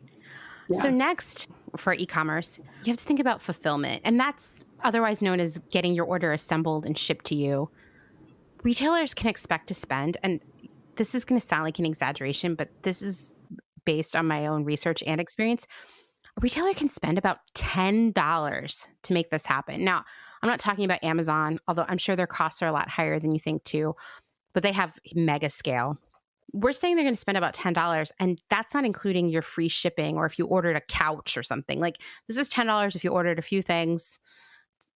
So next, for e-commerce, you have to think about fulfillment. And that's otherwise known as getting your order assembled and shipped to you. Retailers can expect to spend, and this is going to sound like an exaggeration, but this is based on my own research and experience, A retailer can spend about $10 to make this happen. Now, I'm not talking about Amazon, although I'm sure their costs are a lot higher than you think too, but they have mega scale. We're saying they're going to spend about $10, and that's not including your free shipping or if you ordered a couch or something. Like, this is $10 if you ordered a few things,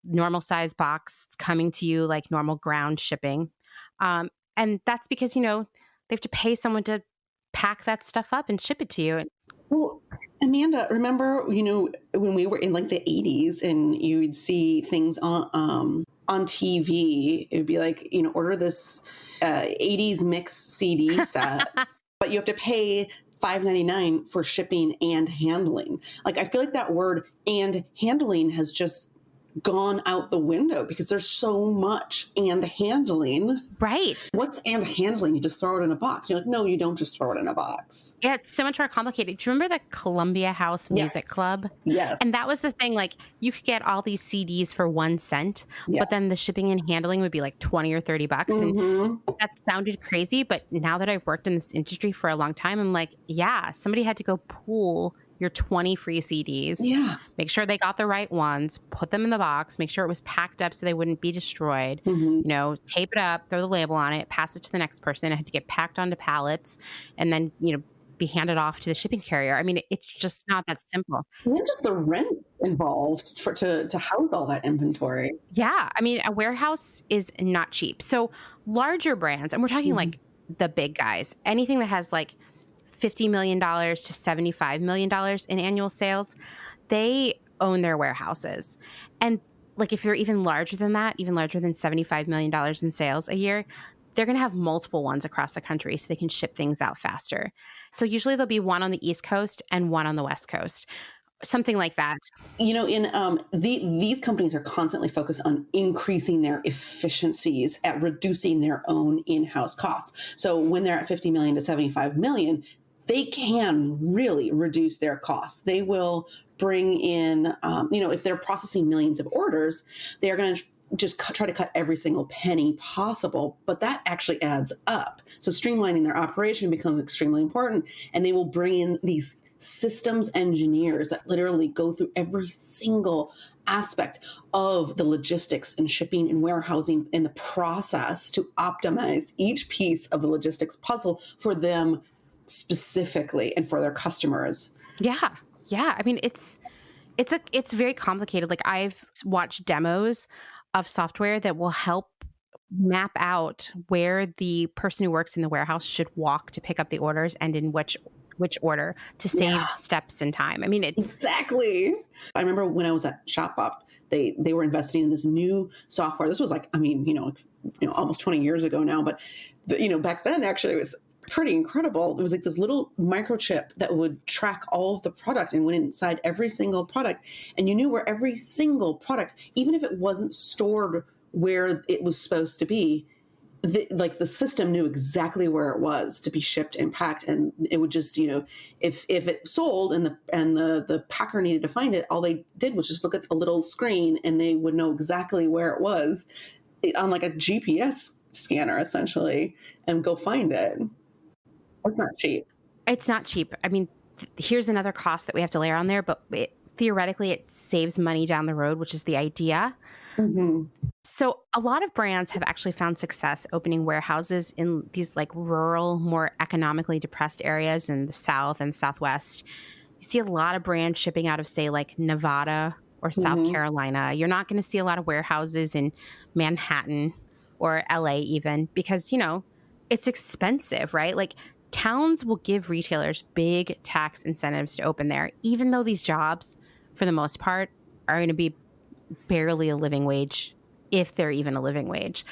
normal size box, it's coming to you like normal ground shipping. And that's because, they have to pay someone to pack that stuff up and ship it to you. Well, Amanda, remember, when we were in like the 80s and you would see things on TV, it would be like, order this 80s mix CD set, but you have to pay $5.99 for shipping and handling. Like, I feel like that word "and handling" has just gone out the window because there's so much and handling. Right. What's and handling? You just throw it in a box. You're like, no, you don't just throw it in a box. Yeah, it's so much more complicated. Do you remember the Columbia House Music Club? Yes. And that was the thing, like, you could get all these CDs for 1 cent, but then the shipping and handling would be like 20 or 30 bucks. And that sounded crazy, but now that I've worked in this industry for a long time, I'm like, yeah, somebody had to go pool your 20 free CDs. Yeah. Make sure they got the right ones, put them in the box, make sure it was packed up so they wouldn't be destroyed, tape it up, throw the label on it, pass it to the next person. It had to get packed onto pallets and then, be handed off to the shipping carrier. I mean, it's just not that simple. And then just the rent involved to house all that inventory. Yeah. I mean, a warehouse is not cheap. So larger brands, and we're talking like the big guys, anything that has like $50 million to $75 million in annual sales, they own their warehouses. And like, if you're even larger than that, even larger than $75 million in sales a year, they're going to have multiple ones across the country so they can ship things out faster. So usually there'll be one on the East Coast and one on the West Coast, something like that. These companies are constantly focused on increasing their efficiencies at reducing their own in-house costs. So when they're at 50 million to 75 million, they can really reduce their costs. They will bring in, if they're processing millions of orders, they are going to just try to cut every single penny possible, but that actually adds up. So streamlining their operation becomes extremely important, and they will bring in these systems engineers that literally go through every single aspect of the logistics and shipping and warehousing in the process to optimize each piece of the logistics puzzle for them specifically and for their customers. Yeah. I mean, it's very complicated. Like, I've watched demos of software that will help map out where the person who works in the warehouse should walk to pick up the orders and in which order to save steps and time. I mean, it's exactly. I remember when I was at ShopUp, they were investing in this new software. This was like, almost 20 years ago now, but back then actually it was pretty incredible. It was like this little microchip that would track all of the product and went inside every single product. And you knew where every single product, even if it wasn't stored where it was supposed to be, the system knew exactly where it was to be shipped and packed. And it would just, if it sold and the packer needed to find it, all they did was just look at the little screen and they would know exactly where it was on like a GPS scanner essentially and go find it. It's not cheap. It's not cheap. I mean, here's another cost that we have to layer on there, but theoretically it saves money down the road, which is the idea. So a lot of brands have actually found success opening warehouses in these like rural, more economically depressed areas in the South and Southwest. You see a lot of brands shipping out of, say, like Nevada or South Carolina. You're not going to see a lot of warehouses in Manhattan or LA even because, it's expensive, right? Like, towns will give retailers big tax incentives to open there, even though these jobs, for the most part, are going to be barely a living wage, if they're even a living wage.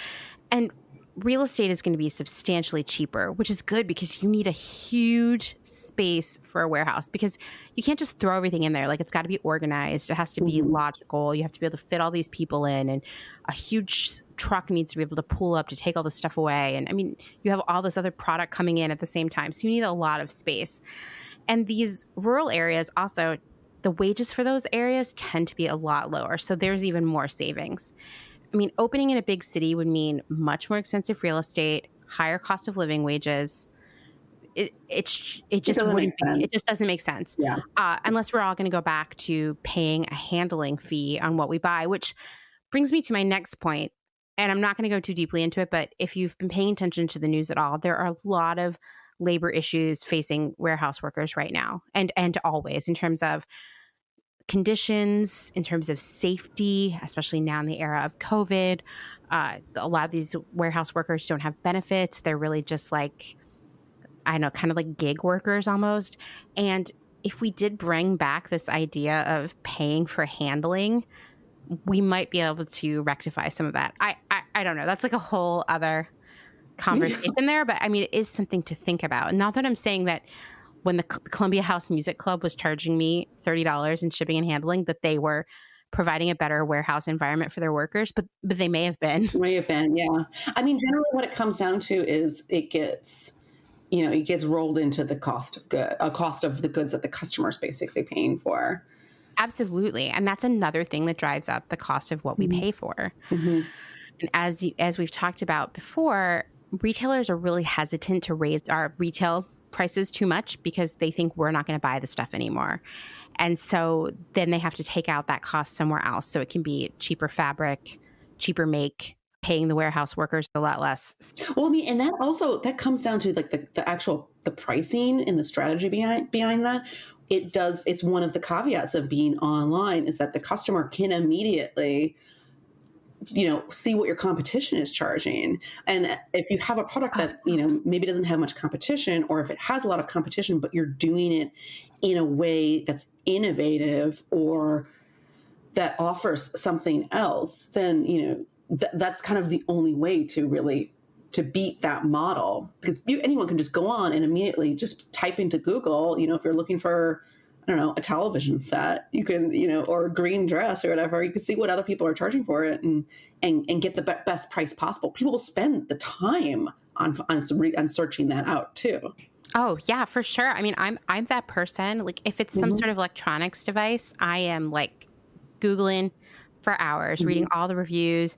And real estate is going to be substantially cheaper, which is good because you need a huge space for a warehouse because you can't just throw everything in there. Like, it's got to be organized. It has to be logical. You have to be able to fit all these people in, and a huge truck needs to be able to pull up to take all this stuff away. And I mean, you have all this other product coming in at the same time. So you need a lot of space. And these rural areas also, the wages for those areas tend to be a lot lower. So there's even more savings. I mean, opening in a big city would mean much more expensive real estate, higher cost of living wages. it It just doesn't make wouldn't be, sense. it just doesn't make sense. Yeah. Unless we're all going to go back to paying a handling fee on what we buy, which brings me to my next point. And I'm not going to go too deeply into it, but if you've been paying attention to the news at all, there are a lot of labor issues facing warehouse workers right now, and always, in terms of conditions, in terms of safety, especially now in the era of COVID. A lot of these warehouse workers don't have benefits. They're really just like, I don't know, kind of like gig workers almost. And if we did bring back this idea of paying for handling, we might be able to rectify some of that. I don't know. That's like a whole other conversation there, but I mean, it is something to think about. And not that I'm saying that when the Columbia House Music Club was charging me $30 in shipping and handling, that they were providing a better warehouse environment for their workers, but they may have been. May have been, yeah. I mean, generally what it comes down to is it gets rolled into the cost of the goods that the customer's basically paying for. Absolutely. And that's another thing that drives up the cost of what we pay for. Mm-hmm. And as we've talked about before, retailers are really hesitant to raise our retail prices too much because they think we're not going to buy the stuff anymore. And so then they have to take out that cost somewhere else. So it can be cheaper fabric, cheaper make, paying the warehouse workers a lot less. Well, I mean, and that comes down to like the pricing and the strategy behind that. It's one of the caveats of being online is that the customer can immediately, see what your competition is charging. And if you have a product that, maybe doesn't have much competition, or if it has a lot of competition, but you're doing it in a way that's innovative or that offers something else, then, that's kind of the only way to beat that model, because anyone can just go on and immediately just type into Google, if you're looking for, I don't know, a television set, you can, or a green dress or whatever, you can see what other people are charging for it and get the best price possible. People will spend the time on searching that out too. Oh yeah, for sure. I mean, I'm that person. Like if it's some sort of electronics device, I am like Googling for hours, reading all the reviews,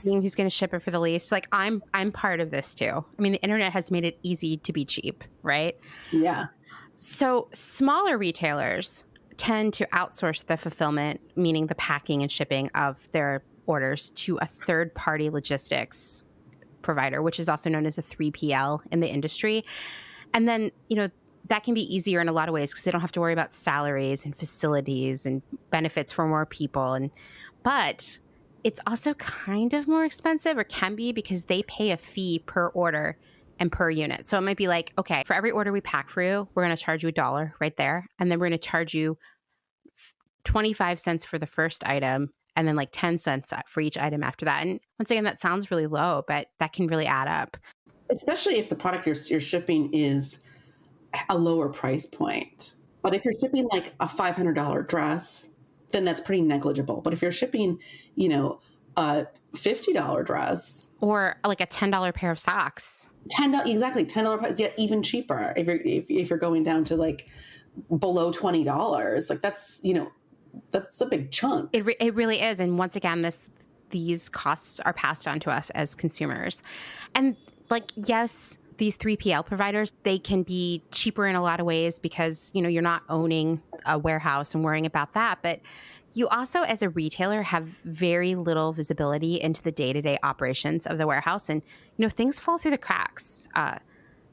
seeing who's going to ship it for the least. Like I'm part of this too. I mean, the internet has made it easy to be cheap, right? Yeah. So smaller retailers tend to outsource the fulfillment, meaning the packing and shipping of their orders, to a third-party logistics provider, which is also known as a 3PL in the industry. And then, that can be easier in a lot of ways because they don't have to worry about salaries and facilities and benefits for more people. But it's also kind of more expensive, or can be, because they pay a fee per order and per unit. So it might be like, okay, for every order we pack for you, we're going to charge you $1 right there. And then we're going to charge you 25 cents for the first item, and then like 10 cents for each item after that. And once again, that sounds really low, but that can really add up. Especially if the product you're shipping is a lower price point. But if you're shipping like a $500 dress, then that's pretty negligible. But if you're shipping, a $50 dress, or like a $10 pair of socks, $10 price, yeah, even cheaper. If you're going down to like below $20, like that's a big chunk. It really is. And once again, these costs are passed on to us as consumers. And like, yes, these 3PL providers, they can be cheaper in a lot of ways because, you're not owning a warehouse and worrying about that. But you also, as a retailer, have very little visibility into the day-to-day operations of the warehouse. And, things fall through the cracks.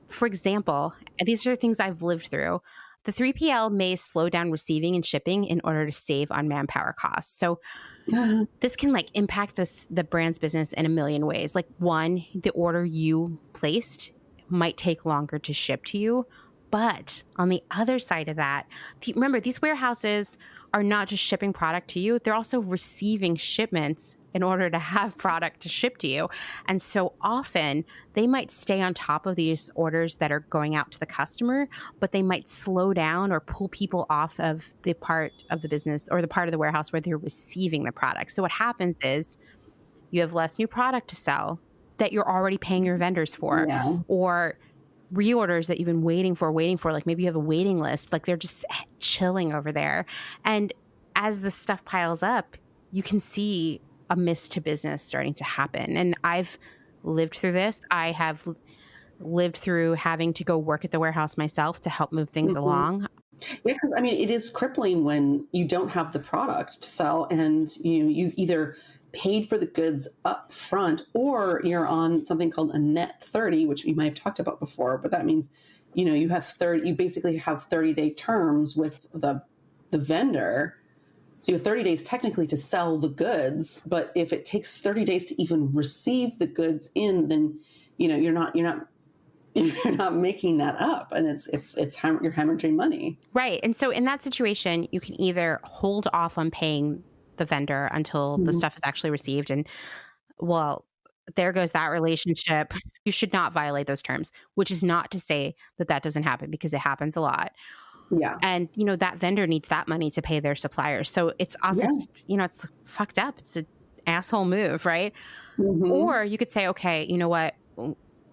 For example, and these are things I've lived through, the 3PL may slow down receiving and shipping in order to save on manpower costs. So this can impact the brand's business in a million ways. Like, one, the order you placed might take longer to ship to you. But on the other side of that, remember, these warehouses are not just shipping product to you, they're also receiving shipments in order to have product to ship to you. And so often they might stay on top of these orders that are going out to the customer, but they might slow down or pull people off of the part of the business or the part of the warehouse where they're receiving the product. So what happens is you have less new product to sell that you're already paying your vendors for, or reorders that you've been waiting for, like maybe you have a waiting list, like they're just chilling over there. And as the stuff piles up, you can see a miss to business starting to happen. And I've lived through this. I have lived through having to go work at the warehouse myself to help move things along. Yeah, because I mean, it is crippling when you don't have the product to sell, and you've either paid for the goods up front, or you're on something called a net 30, which we might have talked about before. But that means, you have 30. You basically have 30-day terms with the vendor. So you have 30 days technically to sell the goods, but if it takes 30 days to even receive the goods in, then you're not making that up, and you're hemorrhaging money. Right. And so in that situation, you can either hold off on paying the vendor until the stuff is actually received. And well, there goes that relationship. You should not violate those terms, which is not to say that that doesn't happen, because it happens a lot. Yeah. And, that vendor needs that money to pay their suppliers. So it's also, it's fucked up. It's an asshole move, right? Or you could say, okay, you know what?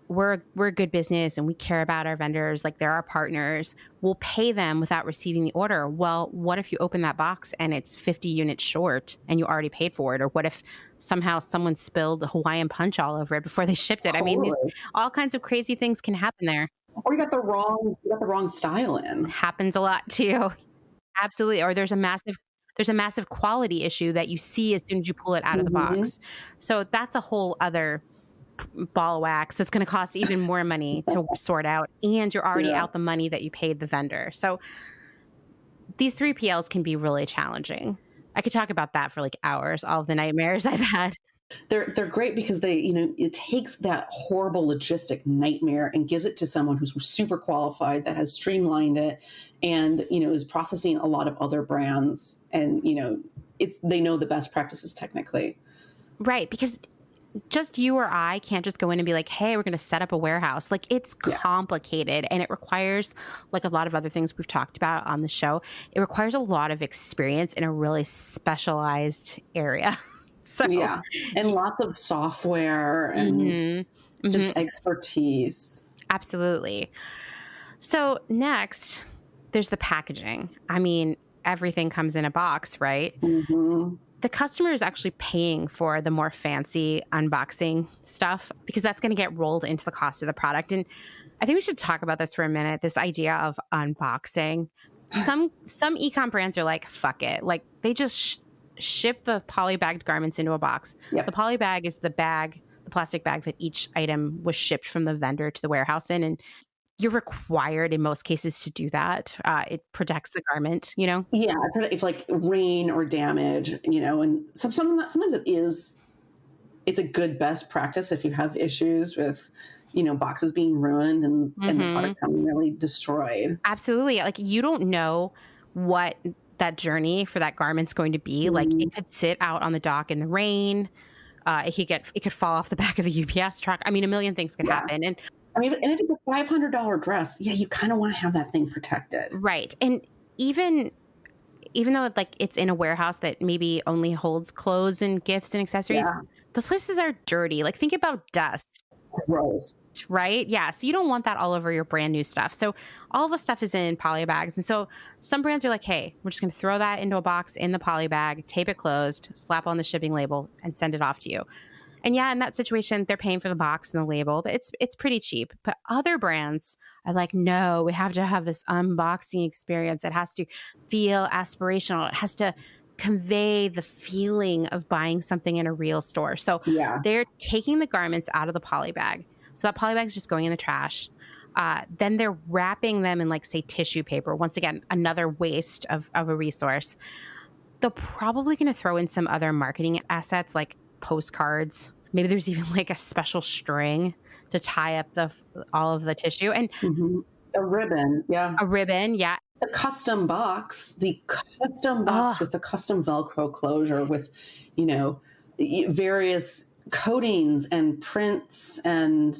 We're a good business and we care about our vendors. Like, they're our partners. We'll pay them without receiving the order. Well, what if you open that box and it's 50 units short and you already paid for it? Or what if somehow someone spilled Hawaiian punch all over it before they shipped it? Totally. I mean, all kinds of crazy things can happen there. Or you got the wrong style in. Happens a lot too. Absolutely. Or there's a massive quality issue that you see as soon as you pull it out of the box. So that's a whole other ball of wax that's going to cost even more money to sort out, and you're already out the money that you paid the vendor. So these 3PLs can be really challenging. I could talk about that for like hours, all of the nightmares I've had. They're great because they, it takes that horrible logistic nightmare and gives it to someone who's super qualified, that has streamlined it, and is processing a lot of other brands, and they know the best practices technically. Right, because just you or I can't just go in and be like, hey, we're going to set up a warehouse. Like, it's complicated, and it requires, like a lot of other things we've talked about on the show, it requires a lot of experience in a really specialized area. So, and lots of software and just expertise. Absolutely. So next, there's the packaging. I mean, everything comes in a box, right? The customer is actually paying for the more fancy unboxing stuff, because that's going to get rolled into the cost of the product. And I think we should talk about this for a minute, this idea of unboxing. Some e-com brands are like, fuck it. Like, they just ship the polybagged garments into a box. The polybag is the plastic bag that each item was shipped from the vendor to the warehouse in. And you're required in most cases to do that. It protects the garment, Yeah, if like rain or damage, and sometimes it's a good best practice if you have issues with, boxes being ruined and the product coming really destroyed. Absolutely. Like, you don't know what that journey for that garment's going to be. Like, it could sit out on the dock in the rain. It could fall off the back of the UPS truck. I mean, a million things can happen. And if it's a $500 dress, you kind of want to have that thing protected. Right. And even though like it's in a warehouse that maybe only holds clothes and gifts and accessories, those places are dirty. Like, think about dust. Gross. Right? Yeah. So you don't want that all over your brand new stuff. So all of the stuff is in poly bags. And so some brands are like, hey, we're just going to throw that into a box in the poly bag, tape it closed, slap on the shipping label, and send it off to you. And in that situation, they're paying for the box and the label, but it's pretty cheap. But other brands are like, no, we have to have this unboxing experience. It has to feel aspirational. It has to convey the feeling of buying something in a real store. So they're taking the garments out of the poly bag. So that poly bag is just going in the trash. Then they're wrapping them in, like, say, tissue paper. Once again, another waste of a resource. They're probably going to throw in some other marketing assets like postcards. Maybe there's even like a special string to tie up all of the tissue. And a ribbon. Yeah. A ribbon. Yeah. The custom box with the custom Velcro closure with, various coatings and prints. And,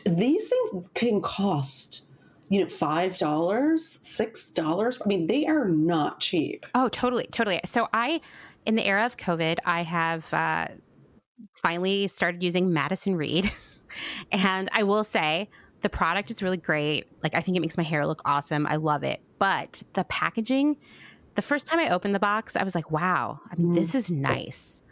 these things can cost, $5, $6. I mean, they are not cheap. Oh, totally. Totally. So in the era of COVID, I have finally started using Madison Reed. And I will say the product is really great. Like, I think it makes my hair look awesome. I love it. But the packaging, the first time I opened the box, I was like, wow, I mean, this is nice.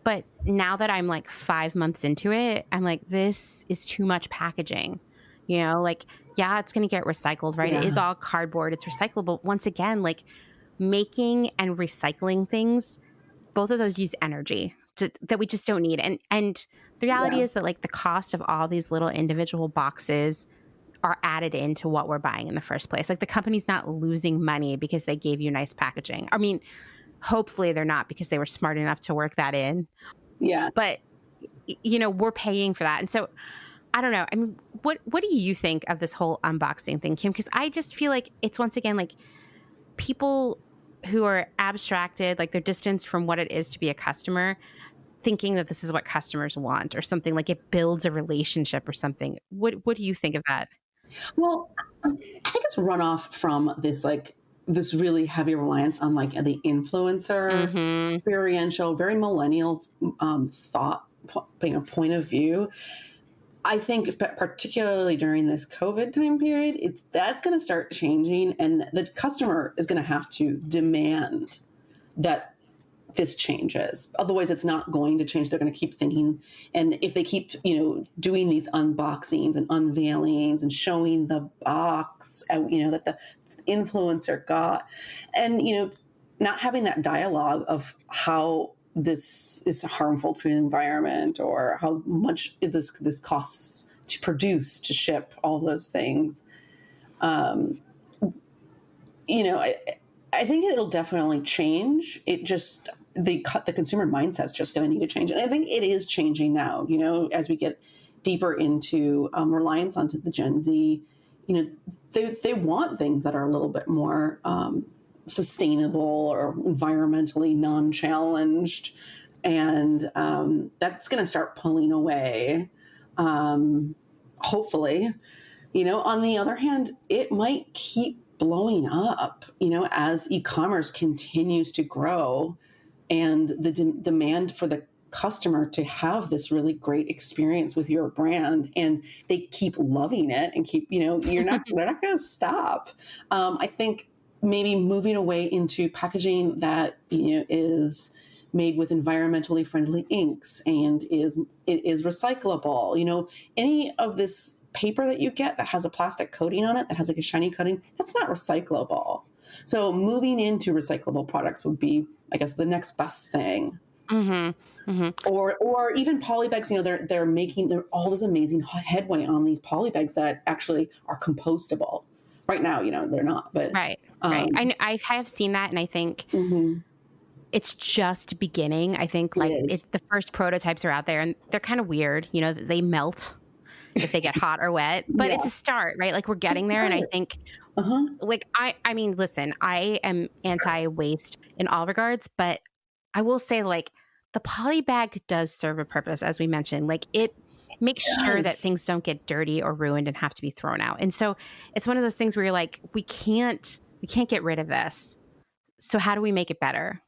But now that I'm like 5 months into it, I'm like, this is too much packaging. Like, yeah, it's going to get recycled, right? It is Yeah. all cardboard. It's recyclable. Once again, like making and recycling things, both of those use energy that we just don't need. And the reality Yeah. is that like the cost of all these little individual boxes are added into what we're buying in the first place. Like the company's not losing money because they gave you nice packaging. I mean, hopefully they're not, because they were smart enough to work that in. Yeah. But we're paying for that. And so I don't know. I mean, what do you think of this whole unboxing thing, Kim? Because I just feel like it's, once again, like people who are abstracted, like they're distanced from what it is to be a customer, thinking that this is what customers want or something, like it builds a relationship or something. What do you think of that? Well, I think it's run off from this really heavy reliance on like the influencer, experiential, very millennial thought, point of view. I think particularly during this COVID time period, that's going to start changing, and the customer is going to have to demand that this changes. Otherwise, it's not going to change. They're going to keep thinking, and if they keep, doing these unboxings and unveilings and showing the box, that the influencer got, and not having that dialogue of how this is harmful to the environment or how much this costs to produce, to ship, all those things. I think it'll definitely change. It just, the consumer mindset's just going to need to change. And I think it is changing now, as we get deeper into reliance onto the Gen Z, they want things that are a little bit more sustainable or environmentally non-challenged. And that's going to start pulling away, hopefully. On the other hand, it might keep blowing up, as e-commerce continues to grow and the demand for the customer to have this really great experience with your brand, and they keep loving it and keep, they're not going to stop. I think maybe moving away into packaging that, is made with environmentally friendly inks and it is recyclable. Any of this paper that you get that has a plastic coating on it, that has like a shiny coating, that's not recyclable. So moving into recyclable products would be, I guess, the next best thing. Or even poly bags. They're making all this amazing headway on these poly bags that actually are compostable. Right now, they're not. But right. I have seen that, and I think it's just beginning. I think it's the first prototypes are out there, and they're kind of weird. They melt if they get hot or wet, but it's a start, right? Like we're getting there. And I think I mean, listen, I am anti-waste in all regards, but I will say like the poly bag does serve a purpose, as we mentioned. Like it makes sure that things don't get dirty or ruined and have to be thrown out. And so it's one of those things where you're like, we can't get rid of this. So how do we make it better?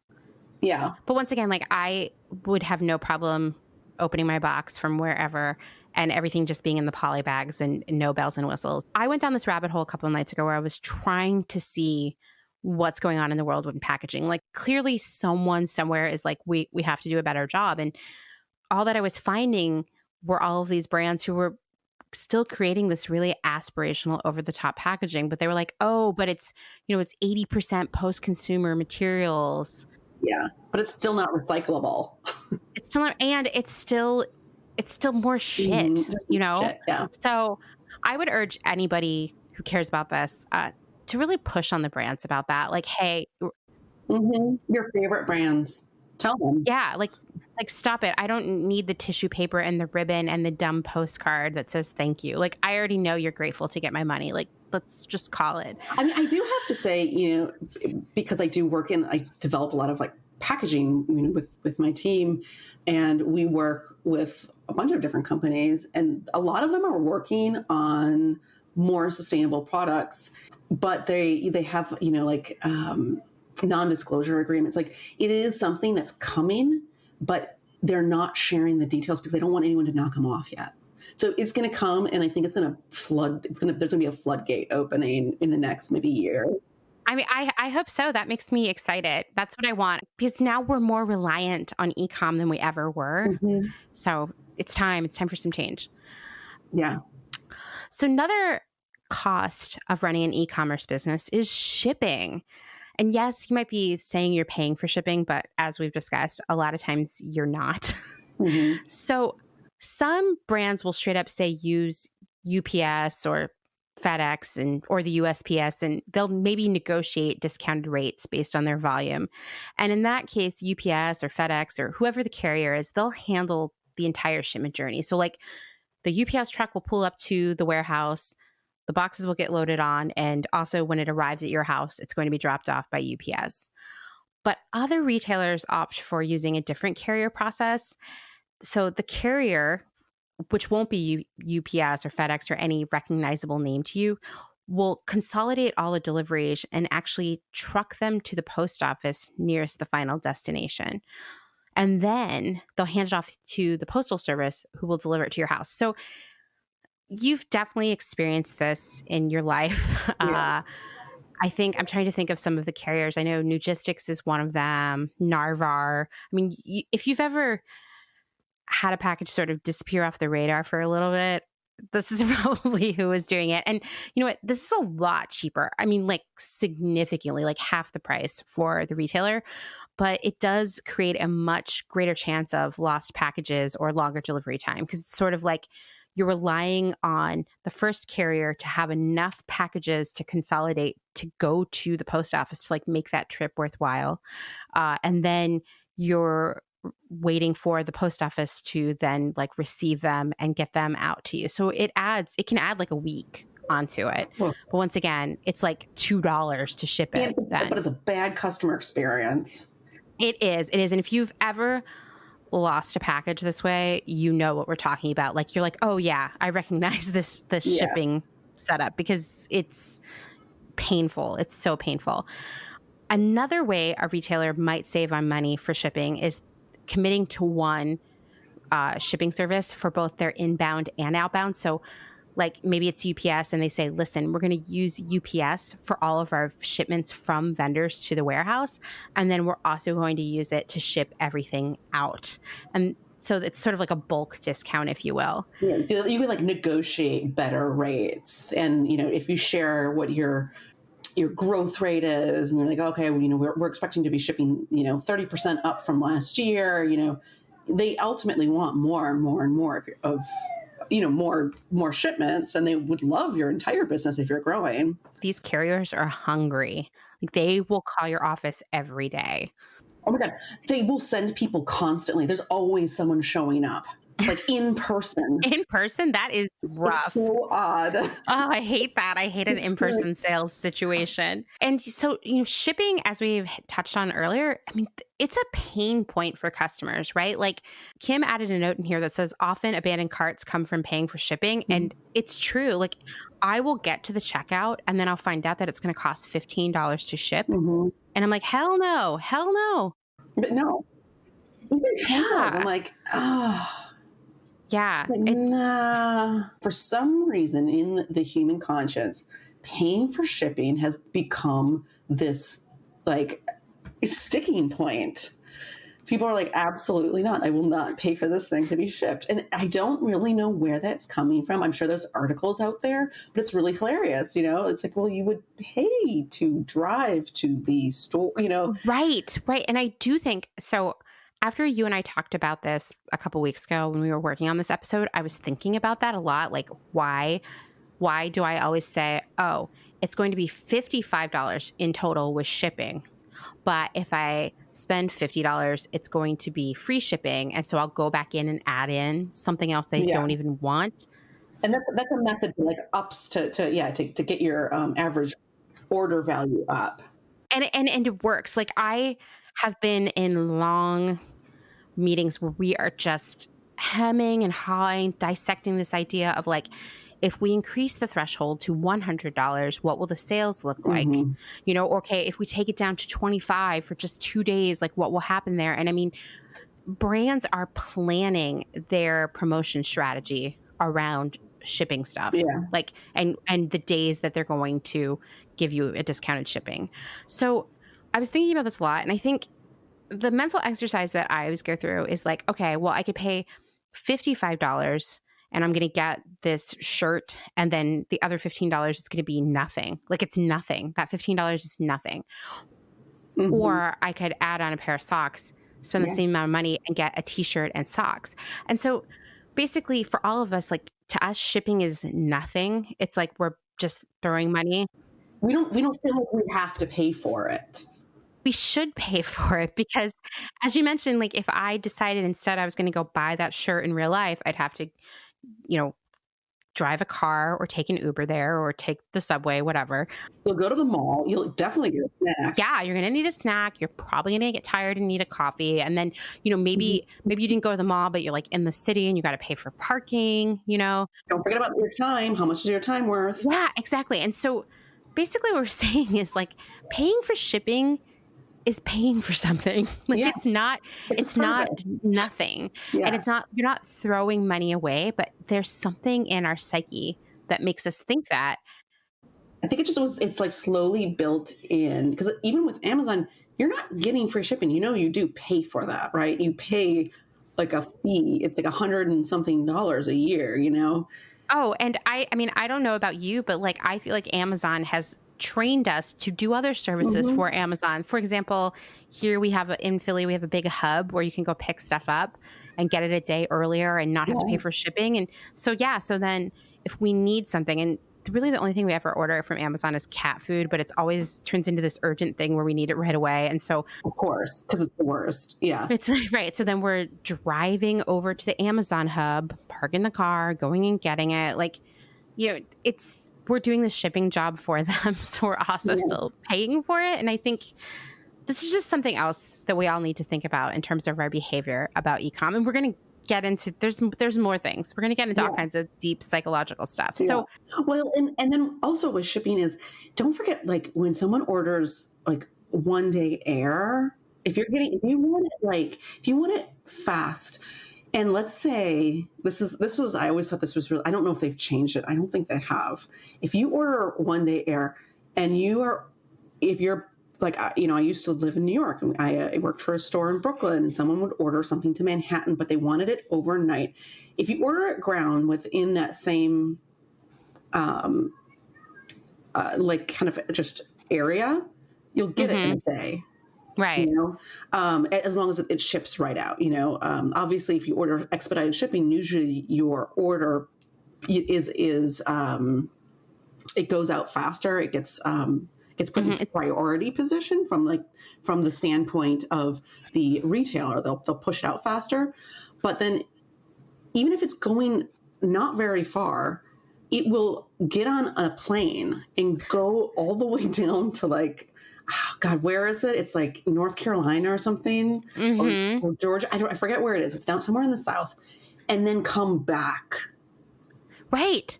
Yeah. But once again, like I would have no problem opening my box from wherever and everything just being in the poly bags and no bells and whistles. I went down this rabbit hole a couple of nights ago where I was trying to see what's going on in the world with packaging. Like clearly someone somewhere is like, we have to do a better job. And all that I was finding were all of these brands who were still creating this really aspirational over the top packaging, but they were like, oh, but it's, it's 80% post-consumer materials. Yeah. But it's still not recyclable. It's still not, and it's still more shit, Shit, yeah. So I would urge anybody who cares about this to really push on the brands about that. Like, hey, your favorite brands, tell them. Yeah, like stop it. I don't need the tissue paper and the ribbon and the dumb postcard that says thank you. Like, I already know you're grateful to get my money. Like, let's just call it. I mean, I do have to say, because I do I develop a lot of like packaging, with my team, and we work with a bunch of different companies, and a lot of them are working on more sustainable products, but they have, non-disclosure agreements. Like it is something that's coming, but they're not sharing the details because they don't want anyone to knock them off yet. So it's going to come, and I think it's going to flood. There's going to be a floodgate opening in the next maybe year. I mean, I hope so. That makes me excited. That's what I want because now we're more reliant on e-com than we ever were. Mhm. So it's time. It's time for some change. Yeah. So another cost of running an e-commerce business is shipping. And yes, you might be saying you're paying for shipping, but as we've discussed, a lot of times you're not. Mhm. So some brands will straight up say use UPS or FedEx or the USPS, and they'll maybe negotiate discounted rates based on their volume. And in that case, UPS or FedEx or whoever the carrier is, they'll handle the entire shipment journey. So like the UPS truck will pull up to the warehouse, the boxes will get loaded on, and also when it arrives at your house, it's going to be dropped off by UPS. But other retailers opt for using a different carrier process. So the carrier, which won't be UPS or FedEx or any recognizable name to you, will consolidate all the deliveries and actually truck them to the post office nearest the final destination. And then they'll hand it off to the postal service who will deliver it to your house. So you've definitely experienced this in your life. Yeah. I think I'm trying to think of some of the carriers. I know Nugistics is one of them, Narvar. I mean, if you've ever had a package sort of disappear off the radar for a little bit, this is probably who is doing it. And you know what? This is a lot cheaper. I mean, like significantly, like half the price for the retailer, but it does create a much greater chance of lost packages or longer delivery time because it's sort of like you're relying on the first carrier to have enough packages to consolidate to go to the post office to like make that trip worthwhile. And then you're waiting for the post office to then like receive them and get them out to you. So it can add like a week onto it. Well, But once again, it's like $2 to ship it. but it's a bad customer experience. It is. And if you've ever lost a package this way, you know what we're talking about. Like you're like, oh yeah, I recognize this shipping setup because it's painful. It's so painful. Another way a retailer might save on money for shipping is committing to one shipping service for both their inbound and outbound. So like maybe it's UPS and they say, listen, we're going to use UPS for all of our shipments from vendors to the warehouse. And then we're also going to use it to ship everything out. And so it's sort of like a bulk discount, if you will. Yeah, you can like negotiate better rates. And, you know, if you share what your growth rate is and you're like, okay, well, you know, we're expecting to be shipping, you know, 30% up from last year, you know, they ultimately want more and more and more of you know, more shipments, and they would love your entire business if you're growing. These carriers are hungry. Like they will call your office every day. Oh my God. They will send people constantly. There's always someone showing up, like in person. In person, that is rough. It's so odd. Oh, I hate that. I hate an in-person sales situation. And so, you know, shipping, as we've touched on earlier, I mean, it's a pain point for customers, right? Like Kim added a note in here that says often abandoned carts come from paying for shipping. Mm-hmm. And it's true. Like I will get to the checkout and then I'll find out that it's going to cost $15 to ship. Mm-hmm. And I'm like, hell no. But no, even $10, I'm like, oh. Yeah. Nah. For some reason in the human conscience, paying for shipping has become this like sticking point. People are like, absolutely not. I will not pay for this thing to be shipped. And I don't really know where that's coming from. I'm sure there's articles out there, but it's really hilarious. You know, it's like, well, you would pay to drive to the store, you know? Right. And I do think so. After you and I talked about this a couple weeks ago when we were working on this episode, I was thinking about that a lot. Like, why do I always say, oh, it's going to be $55 in total with shipping. But if I spend $50, it's going to be free shipping. And so I'll go back in and add in something else they don't even want. And that's a method like ups to get your average order value up. And it works. Like I have been in long meetings where we are just hemming and hawing, dissecting this idea of like, if we increase the threshold to $100, what will the sales look like? Mm-hmm. You know, okay, if we take it down to 25 for just 2 days, like what will happen there? And I mean, brands are planning their promotion strategy around shipping stuff. Yeah. Like, and the days that they're going to give you a discounted shipping. So I was thinking about this a lot. And I think the mental exercise that I always go through is like, okay, well, I could pay $55 and I'm going to get this shirt. And then the other $15 is going to be nothing. Like it's nothing. That $15 is nothing. Mm-hmm. Or I could add on a pair of socks, spend the same amount of money and get a t-shirt and socks. And so basically for all of us, like to us, shipping is nothing. It's like we're just throwing money. We don't feel like we have to pay for it. We should pay for it because, as you mentioned, like if I decided instead I was going to go buy that shirt in real life, I'd have to, drive a car or take an Uber there or take the subway, whatever. You'll go to the mall. You'll definitely get a snack. Yeah, you're going to need a snack. You're probably going to get tired and need a coffee. And then, maybe you didn't go to the mall, but you're like in the city and you got to pay for parking, Don't forget about your time. How much is your time worth? Yeah, exactly. And so basically what we're saying is like paying for shipping is paying for something. Like it's not nothing. Yeah. And you're not throwing money away, but there's something in our psyche that makes us think that. I think it's like slowly built in, because even with Amazon, you're not getting free shipping. You do pay for that, right? You pay like a fee. It's like $100 and something a year, Oh, and I mean, I don't know about you, but like, I feel like Amazon has trained us to do other services for Amazon. For example, here in Philly, we have a big hub where you can go pick stuff up and get it a day earlier and not have to pay for shipping. And so then if we need something, and really the only thing we ever order from Amazon is cat food, but it's always turns into this urgent thing where we need it right away. And so of course, because it's the worst. Yeah. It's right. So then we're driving over to the Amazon hub, parking the car, going and getting it. Like, we're doing the shipping job for them. So we're also still paying for it. And I think this is just something else that we all need to think about in terms of our behavior about e-com. And we're going to get into, there's more things. We're going to get into all kinds of deep psychological stuff. Yeah. So, well, and then also with shipping is, don't forget, like when someone orders like 1 day air, if you want it fast, and let's say I always thought this was real. I don't know if they've changed it. I don't think they have. If you order 1 day air and if you're like, I used to live in New York and I worked for a store in Brooklyn, and someone would order something to Manhattan, but they wanted it overnight. If you order it ground within that same, like kind of just area, you'll get it in a day. Right. As long as it ships right out, obviously if you order expedited shipping, usually your order is it goes out faster. It gets put in priority position from the standpoint of the retailer. They'll push it out faster. But then even if it's going not very far, it will get on a plane and go all the way down to oh God, where is it? It's like North Carolina or something, or Georgia. I forget where it is. It's down somewhere in the South, and then come back. Right.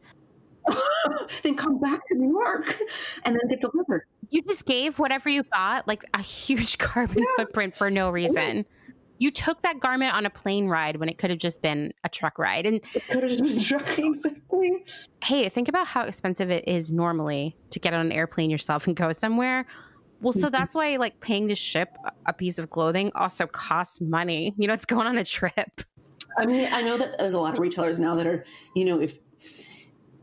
Then come back to New York and then get delivered. You just gave whatever you bought like a huge carbon footprint for no reason. Yeah. You took that garment on a plane ride when it could have just been a truck ride. And it could have just been a truck, exactly. Hey, think about how expensive it is normally to get on an airplane yourself and go somewhere. Well, so that's why paying to ship a piece of clothing also costs money. It's going on a trip. I mean, I know that there's a lot of retailers now that are, if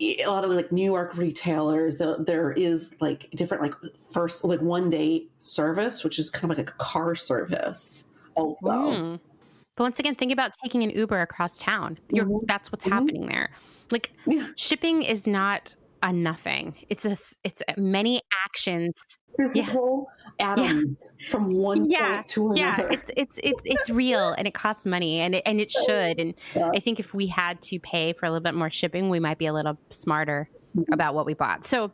a lot of New York retailers, there is different first 1 day service, which is kind of like a car service also. But once again, think about taking an Uber across town. That's what's happening there. Shipping is not a nothing. It's many actions. Physical atoms from one point to another. Yeah, it's real and it costs money and it should. And I think if we had to pay for a little bit more shipping, we might be a little smarter about what we bought. So,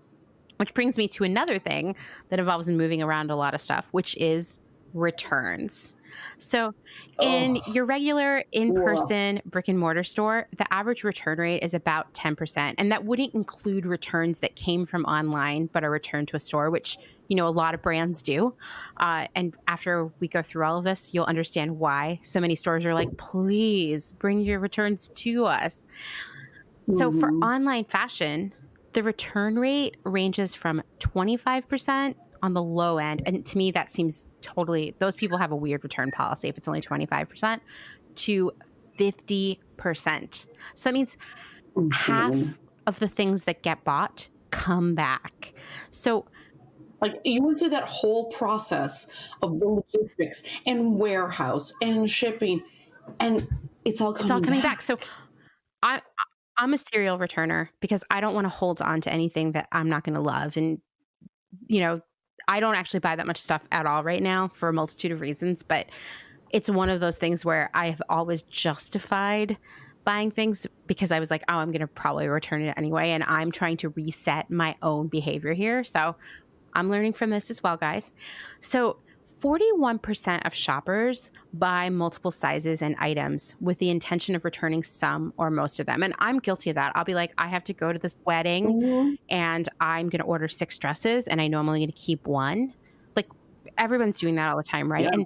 which brings me to another thing that involves moving around a lot of stuff, which is returns. So in your regular in-person brick and mortar store, the average return rate is about 10%. And that wouldn't include returns that came from online, but are returned to a store, which, a lot of brands do. And after we go through all of this, you'll understand why so many stores are like, please bring your returns to us. So for online fashion, The return rate ranges from 25% on the low end. And to me, that seems totally, those people have a weird return policy if it's only 25% to 50%. So that means half of the things that get bought come back. So like you went through that whole process of the logistics and warehouse and shipping, and it's all coming back. So I'm a serial returner because I don't want to hold on to anything that I'm not going to love. And, you know, I don't actually buy that much stuff at all right now for a multitude of reasons, but it's one of those things where I have always justified buying things because I was like, oh, I'm going to probably return it anyway. And I'm trying to reset my own behavior here. So I'm learning from this as well, guys. So 41% of shoppers buy multiple sizes and items with the intention of returning some or most of them. And I'm guilty of that. I'll be like, I have to go to this wedding and I'm going to order 6 dresses and I know I'm only going to keep one. Like everyone's doing that all the time, right? Yeah.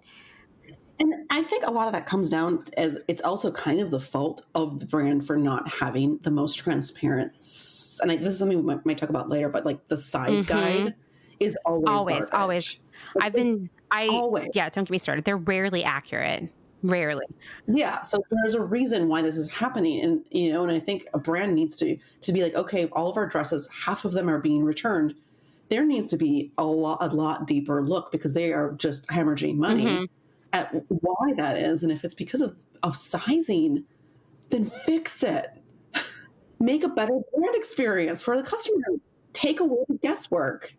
And I think a lot of that comes down as it's also kind of the fault of the brand for not having the most transparent. And this is something we might talk about later, but like the size guide is always. Always. Yeah, don't get me started. They're rarely accurate. Rarely. Yeah. So there's a reason why this is happening. And, you know, and I think a brand needs to be like, okay, all of our dresses, half of them are being returned. There needs to be a lot deeper look because they are just hemorrhaging money at why that is. And if it's because of sizing, then fix it. Make a better brand experience for the customer. Take away the guesswork.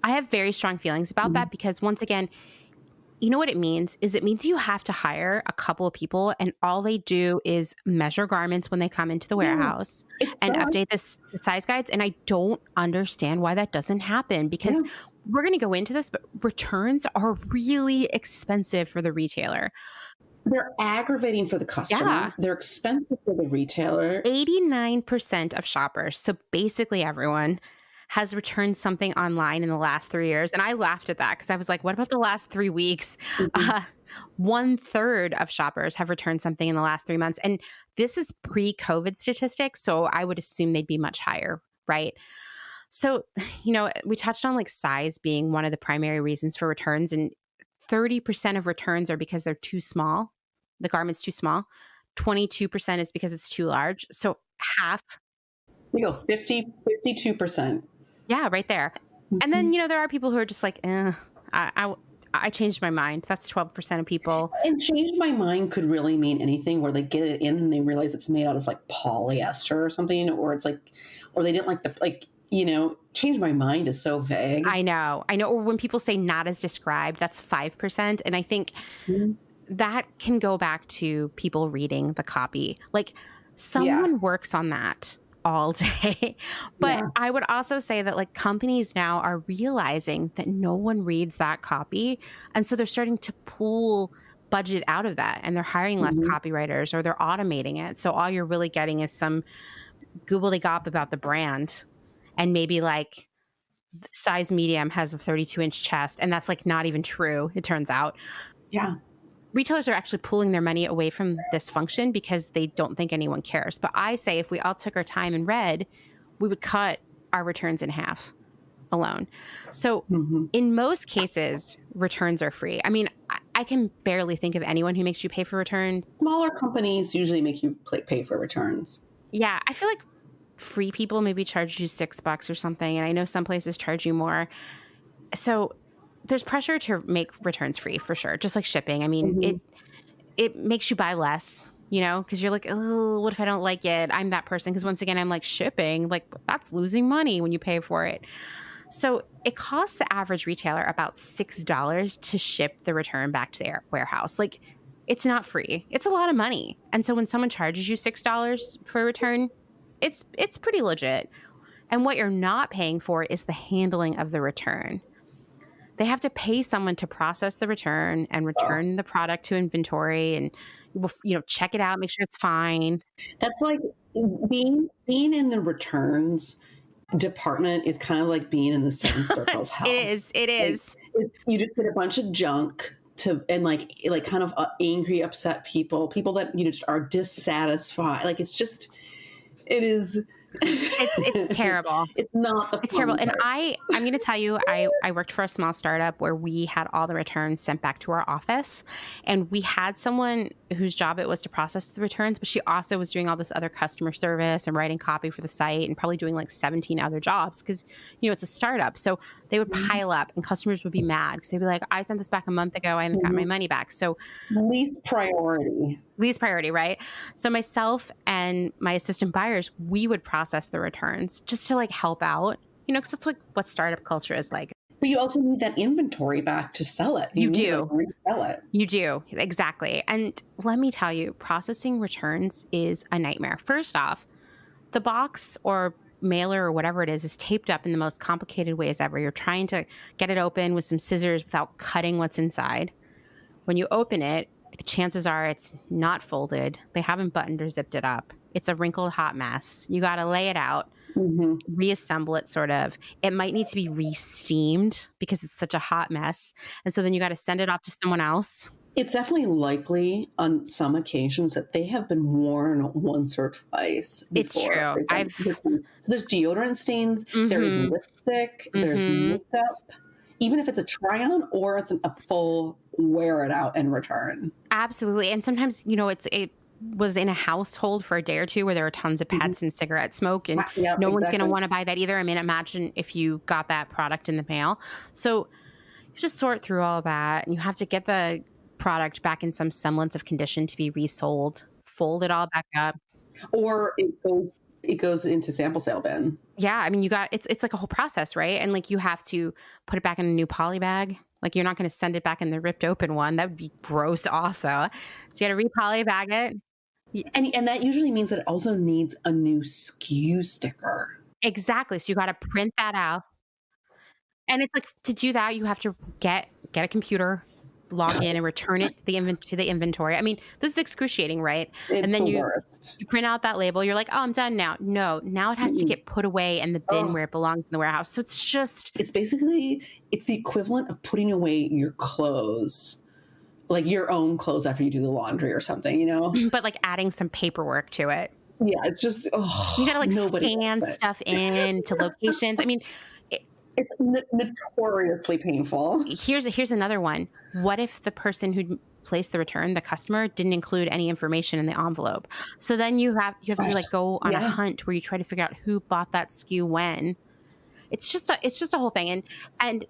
I have very strong feelings about that because once again, you know what it means is it means you have to hire a couple of people and all they do is measure garments when they come into the warehouse and update the size guides. And I don't understand why that doesn't happen because we're going to go into this, but returns are really expensive for the retailer. They're aggravating for the customer. Yeah. They're expensive for the retailer. 89% of shoppers, so basically everyone, has returned something online in the last 3 years. And I laughed at that because I was like, what about the last 3 weeks? 1/3 of shoppers have returned something in the last 3 months. And this is pre-COVID statistics. So I would assume they'd be much higher, right? So, you know, we touched on like size being one of the primary reasons for returns. And 30% of returns are because they're too small. The garment's too small. 22% is because it's too large. So half. You go 52%. Yeah, right there. And then, you know, there are people who are just like, I changed my mind. That's 12% of people. And change my mind could really mean anything where they get it in and they realize it's made out of like polyester or something, or it's like, or they didn't like, you know, change my mind is so vague. I know. Or when people say not as described, that's 5%. And I think that can go back to people reading the copy. Like someone works on that all day. But I would also say that like companies now are realizing that no one reads that copy. And so they're starting to pull budget out of that and they're hiring less copywriters or they're automating it. So all you're really getting is some gobbledygook about the brand and maybe like size medium has a 32-inch chest. And that's like not even true, it turns out. Yeah. Retailers are actually pulling their money away from this function because they don't think anyone cares. But I say if we all took our time and read, we would cut our returns in half alone. So in most cases, returns are free. I mean, I can barely think of anyone who makes you pay for returns. Smaller companies usually make you pay for returns. Yeah, I feel like free people maybe charge you $6 or something. And I know some places charge you more. So there's pressure to make returns free for sure. Just like shipping. I mean, it makes you buy less, you know, because you're like, oh, what if I don't like it? I'm that person. Because once again, I'm like shipping, like that's losing money when you pay for it. So it costs the average retailer about $6 to ship the return back to their warehouse. Like it's not free. It's a lot of money. And so when someone charges you $6 for a return, it's pretty legit. And what you're not paying for is the handling of the return. They have to pay someone to process the return and return the product to inventory and, you know, check it out, make sure it's fine. That's like being in the returns department is kind of like being in the same circle of hell. It is. Like, you just get a bunch of junk and like kind of angry, upset people that, you know, just are dissatisfied. Like it is It's terrible. It's not the It's terrible. fun And part. I'm going to tell you, I worked for a small startup where we had all the returns sent back to our office. And we had someone whose job it was to process the returns, but she also was doing all this other customer service and writing copy for the site and probably doing like 17 other jobs because, it's a startup. So they would pile up and customers would be mad because they'd be like, I sent this back a month ago. I haven't got my money back. So Least priority, right? So myself and my assistant buyers, we would process the returns just to like help out, because that's like what startup culture is like. But you also need that inventory back to sell it. You need do. to, like, resell it. You do. Exactly. And let me tell you, processing returns is a nightmare. First off, the box or mailer or whatever it is taped up in the most complicated ways ever. You're trying to get it open with some scissors without cutting what's inside. When you open it, chances are it's not folded. They haven't buttoned or zipped it up. It's a wrinkled hot mess. You got to lay it out, reassemble it sort of. It might need to be re-steamed because it's such a hot mess. And so then you got to send it off to someone else. It's definitely likely on some occasions that they have been worn once or twice before. It's true. So there's deodorant stains, there's lipstick, there's makeup. Even if it's a try-on or it's a full wear it out and return. Absolutely. And sometimes, it was in a household for a day or two where there were tons of pets and cigarette smoke and one's going to want to buy that either. I mean, imagine if you got that product in the mail. So you just sort through all that and you have to get the product back in some semblance of condition to be resold, fold it all back up. Or it goes into sample sale bin. Yeah. I mean, it's like a whole process, right? And like you have to put it back in a new poly bag. Like you're not going to send it back in the ripped open one. That would be gross also. So you got to re-poly bag it. And that usually means that it also needs a new SKU sticker. Exactly. So you got to print that out. And it's like to do that, you have to get a computer, log in and return it to the inventory. I mean, this is excruciating, right? And then you print out that label. You're like, oh, I'm done now. No, now it has to get put away in the bin where it belongs in the warehouse. So it's the equivalent of putting away your clothes, like your own clothes after you do the laundry or something, But like adding some paperwork to it. Yeah, it's just, you got to like scan stuff in to locations. I mean, it's notoriously painful. Here's another one. What if the person who placed the return, the customer, didn't include any information in the envelope? So then you have to like go on a hunt where you try to figure out who bought that SKU when. It's just a whole thing. And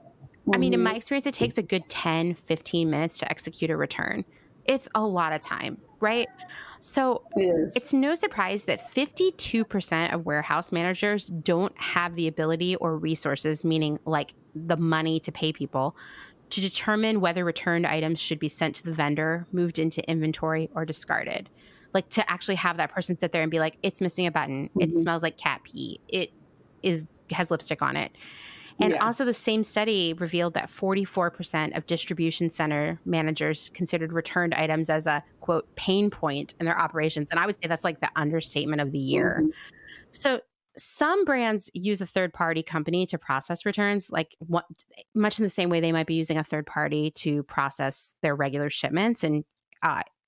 I mean, in my experience, it takes a good 10, 15 minutes to execute a return. It's a lot of time, right? So it's no surprise that 52% of warehouse managers don't have the ability or resources, meaning like the money to pay people, to determine whether returned items should be sent to the vendor, moved into inventory, or discarded. Like to actually have that person sit there and be like, it's missing a button. It smells like cat pee. It has lipstick on it. And also the same study revealed that 44% of distribution center managers considered returned items as a, quote, pain point in their operations. And I would say that's like the understatement of the year. So some brands use a third-party company to process returns, like much in the same way they might be using a third party to process their regular shipments. And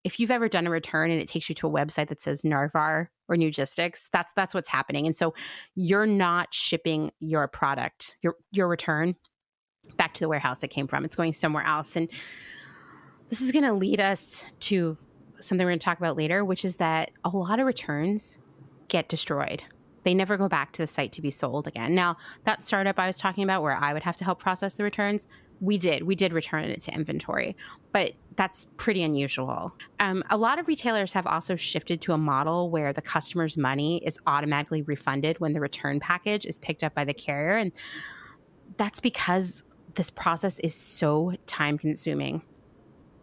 if you've ever done a return and it takes you to a website that says Narvar or Nugistics, that's what's happening. And so you're not shipping your product, your return back to the warehouse it came from. It's going somewhere else. And this is going to lead us to something we're going to talk about later, which is that a lot of returns get destroyed. They never go back to the site to be sold again. Now, that startup I was talking about where I would have to help process the returns, we did return it to inventory, but that's pretty unusual. A lot of retailers have also shifted to a model where the customer's money is automatically refunded when the return package is picked up by the carrier. And that's because this process is so time consuming.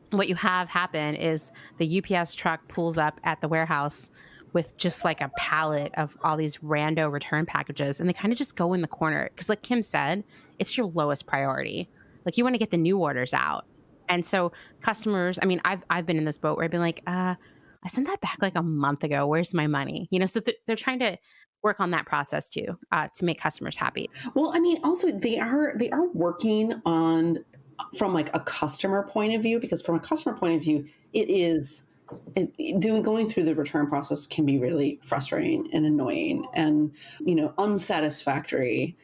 What you have happen is the UPS truck pulls up at the warehouse with just like a pallet of all these rando return packages, and they kind of just go in the corner. Because like Kim said, it's your lowest priority. Like you want to get the new orders out. And so customers, I mean, I've been in this boat where I've been like, I sent that back like a month ago. Where's my money? So they're trying to work on that process too, to make customers happy. Well, I mean, also they are working on from like a customer point of view, because from a customer point of view, it is going through the return process can be really frustrating and annoying and, unsatisfactory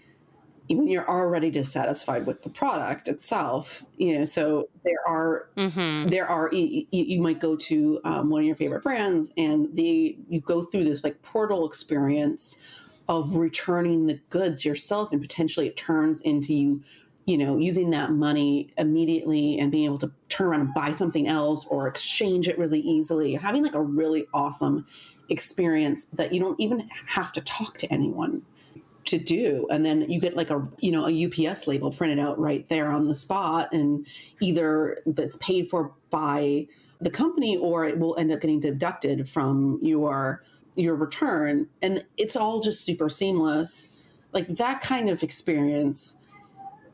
when you're already dissatisfied with the product itself. So you might go to one of your favorite brands, and you go through this like portal experience of returning the goods yourself, and potentially it turns into you using that money immediately and being able to turn around and buy something else or exchange it really easily, having like a really awesome experience that you don't even have to talk to anyone to do. And then you get like a UPS label printed out right there on the spot, and either that's paid for by the company or it will end up getting deducted from your return. And it's all just super seamless. Like that kind of experience,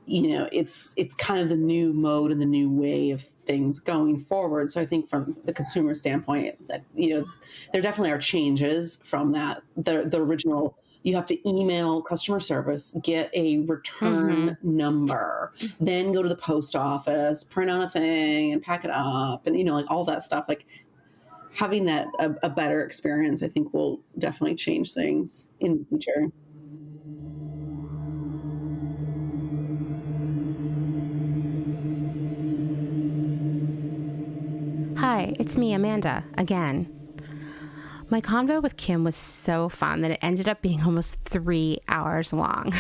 it's kind of the new mode and the new way of things going forward. So I think from the consumer standpoint that, there definitely are changes from that. The original, you have to email customer service, get a return number, then go to the post office, print out a thing and pack it up, and, like all that stuff. Like having that a better experience, I think will definitely change things in the future. Hi, it's me, Amanda, again. My convo with Kim was so fun that it ended up being almost 3 hours long.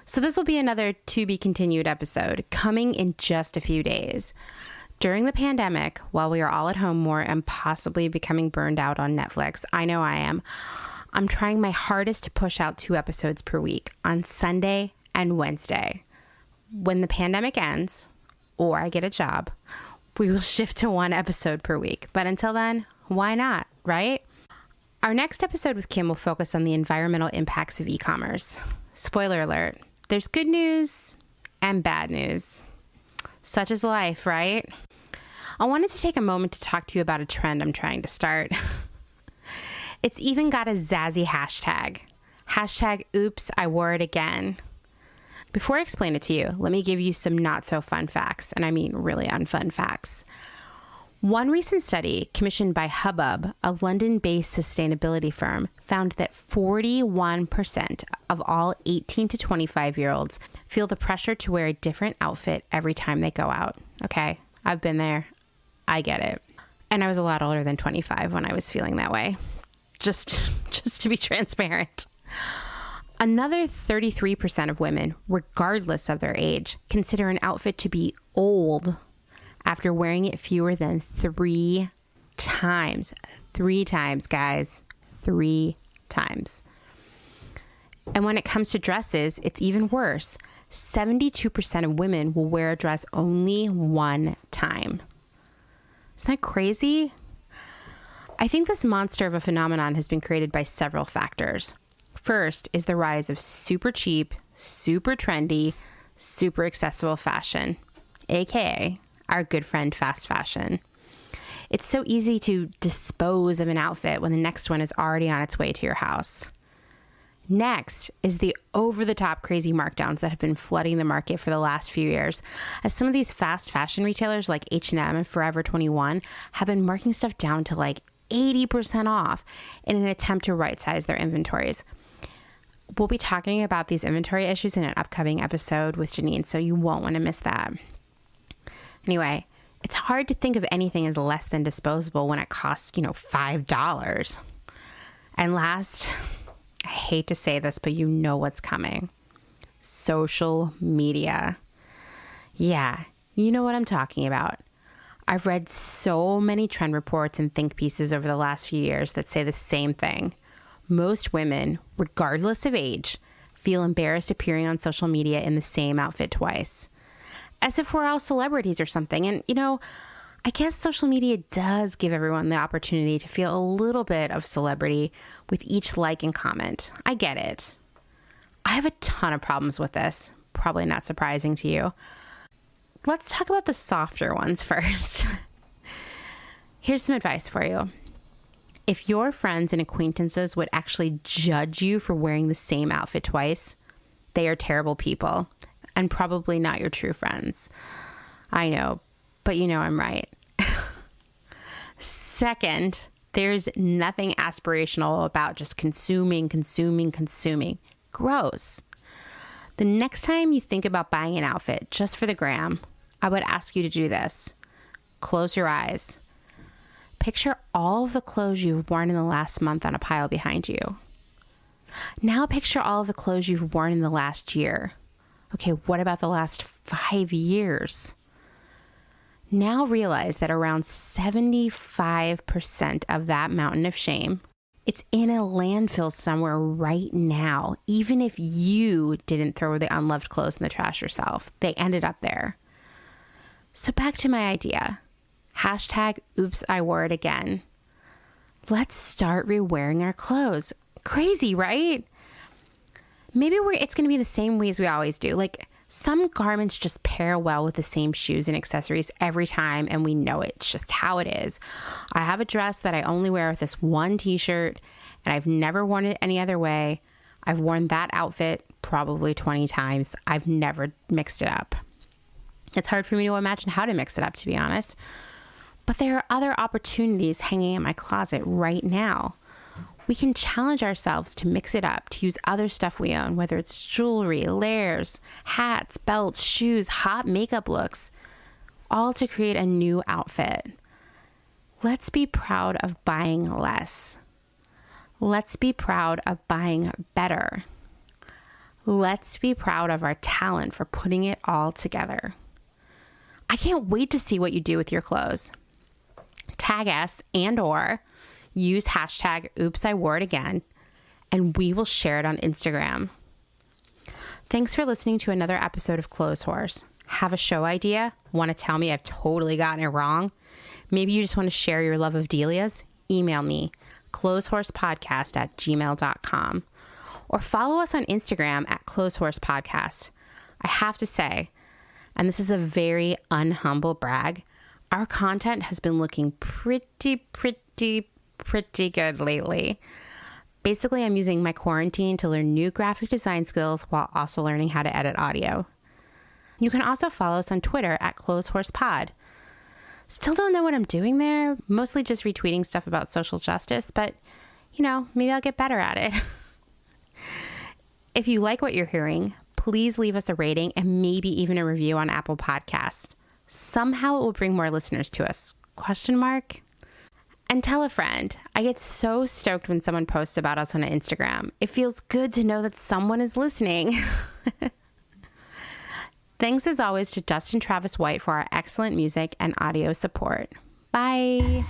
So this will be another to be continued episode coming in just a few days. During the pandemic, while we are all at home more and possibly becoming burned out on Netflix, I know I am, I'm trying my hardest to push out 2 episodes per week on Sunday and Wednesday. When the pandemic ends, or I get a job, we will shift to 1 episode per week. But until then, why not, right? Our next episode with Kim will focus on the environmental impacts of e-commerce. Spoiler alert, there's good news and bad news. Such is life, right? I wanted to take a moment to talk to you about a trend I'm trying to start. It's even got a zazzy hashtag. Hashtag oops, I wore it again. Before I explain it to you, let me give you some not so fun facts, and I mean really unfun facts. One recent study commissioned by Hubbub, a London-based sustainability firm, found that 41% of all 18 to 25-year-olds feel the pressure to wear a different outfit every time they go out. Okay, I've been there. I get it. And I was a lot older than 25 when I was feeling that way. Just to be transparent. Another 33% of women, regardless of their age, consider an outfit to be old after wearing it fewer than 3 times. 3 times, guys. 3 times. And when it comes to dresses, it's even worse. 72% of women will wear a dress only 1 time. Isn't that crazy? I think this monster of a phenomenon has been created by several factors. First is the rise of super cheap, super trendy, super accessible fashion, aka our good friend fast fashion. It's so easy to dispose of an outfit when the next one is already on its way to your house. Next is the over-the-top crazy markdowns that have been flooding the market for the last few years, as some of these fast fashion retailers like H&M and Forever 21 have been marking stuff down to like 80% off in an attempt to right-size their inventories. We'll be talking about these inventory issues in an upcoming episode with Janine, so you won't want to miss that. Anyway, it's hard to think of anything as less than disposable when it costs, $5. And last, I hate to say this, but you know what's coming. Social media. Yeah, you know what I'm talking about. I've read so many trend reports and think pieces over the last few years that say the same thing. Most women, regardless of age, feel embarrassed appearing on social media in the same outfit twice. As if we're all celebrities or something. And, I guess social media does give everyone the opportunity to feel a little bit of celebrity with each like and comment. I get it. I have a ton of problems with this. Probably not surprising to you. Let's talk about the softer ones first. Here's some advice for you. If your friends and acquaintances would actually judge you for wearing the same outfit twice, they are terrible people and probably not your true friends. I know, but I'm right. Second, there's nothing aspirational about just consuming. Gross. The next time you think about buying an outfit just for the gram, I would ask you to do this. Close your eyes. Picture all of the clothes you've worn in the last month on a pile behind you. Now picture all of the clothes you've worn in the last year. Okay, what about the last 5 years? Now realize that around 75% of that mountain of shame, it's in a landfill somewhere right now. Even if you didn't throw the unloved clothes in the trash yourself, they ended up there. So back to my idea. Hashtag oops, I wore it again. Let's start re-wearing our clothes. Crazy, right? Maybe it's going to be the same ways we always do. Like, some garments just pair well with the same shoes and accessories every time, and we know it. It's just how it is. I have a dress that I only wear with this one t-shirt, and I've never worn it any other way. I've worn that outfit probably 20 times. I've never mixed it up. It's hard for me to imagine how to mix it up, to be honest. But there are other opportunities hanging in my closet right now. We can challenge ourselves to mix it up, to use other stuff we own, whether it's jewelry, layers, hats, belts, shoes, hot makeup looks, all to create a new outfit. Let's be proud of buying less. Let's be proud of buying better. Let's be proud of our talent for putting it all together. I can't wait to see what you do with your clothes. Tag us and/or use hashtag oops, I wore it again, and we will share it on Instagram. Thanks for listening to another episode of Clotheshorse. Have a show idea? Want to tell me I've totally gotten it wrong? Maybe you just want to share your love of Delias? Email me, clothehorsepodcast@gmail.com, or follow us on Instagram at clothehorsepodcast. I have to say, and this is a very unhumble brag, our content has been looking pretty good lately. Basically, I'm using my quarantine to learn new graphic design skills while also learning how to edit audio. You can also follow us on Twitter at clothehorsepod. Still don't know what I'm doing there, mostly just retweeting stuff about social justice, but maybe I'll get better at it. If you like what you're hearing, please leave us a rating and maybe even a review on Apple Podcasts. Somehow it will bring more listeners to us. ? And tell a friend. I get so stoked when someone posts about us on Instagram. It feels good to know that someone is listening. Thanks as always to Justin Travis White for our excellent music and audio support. Bye.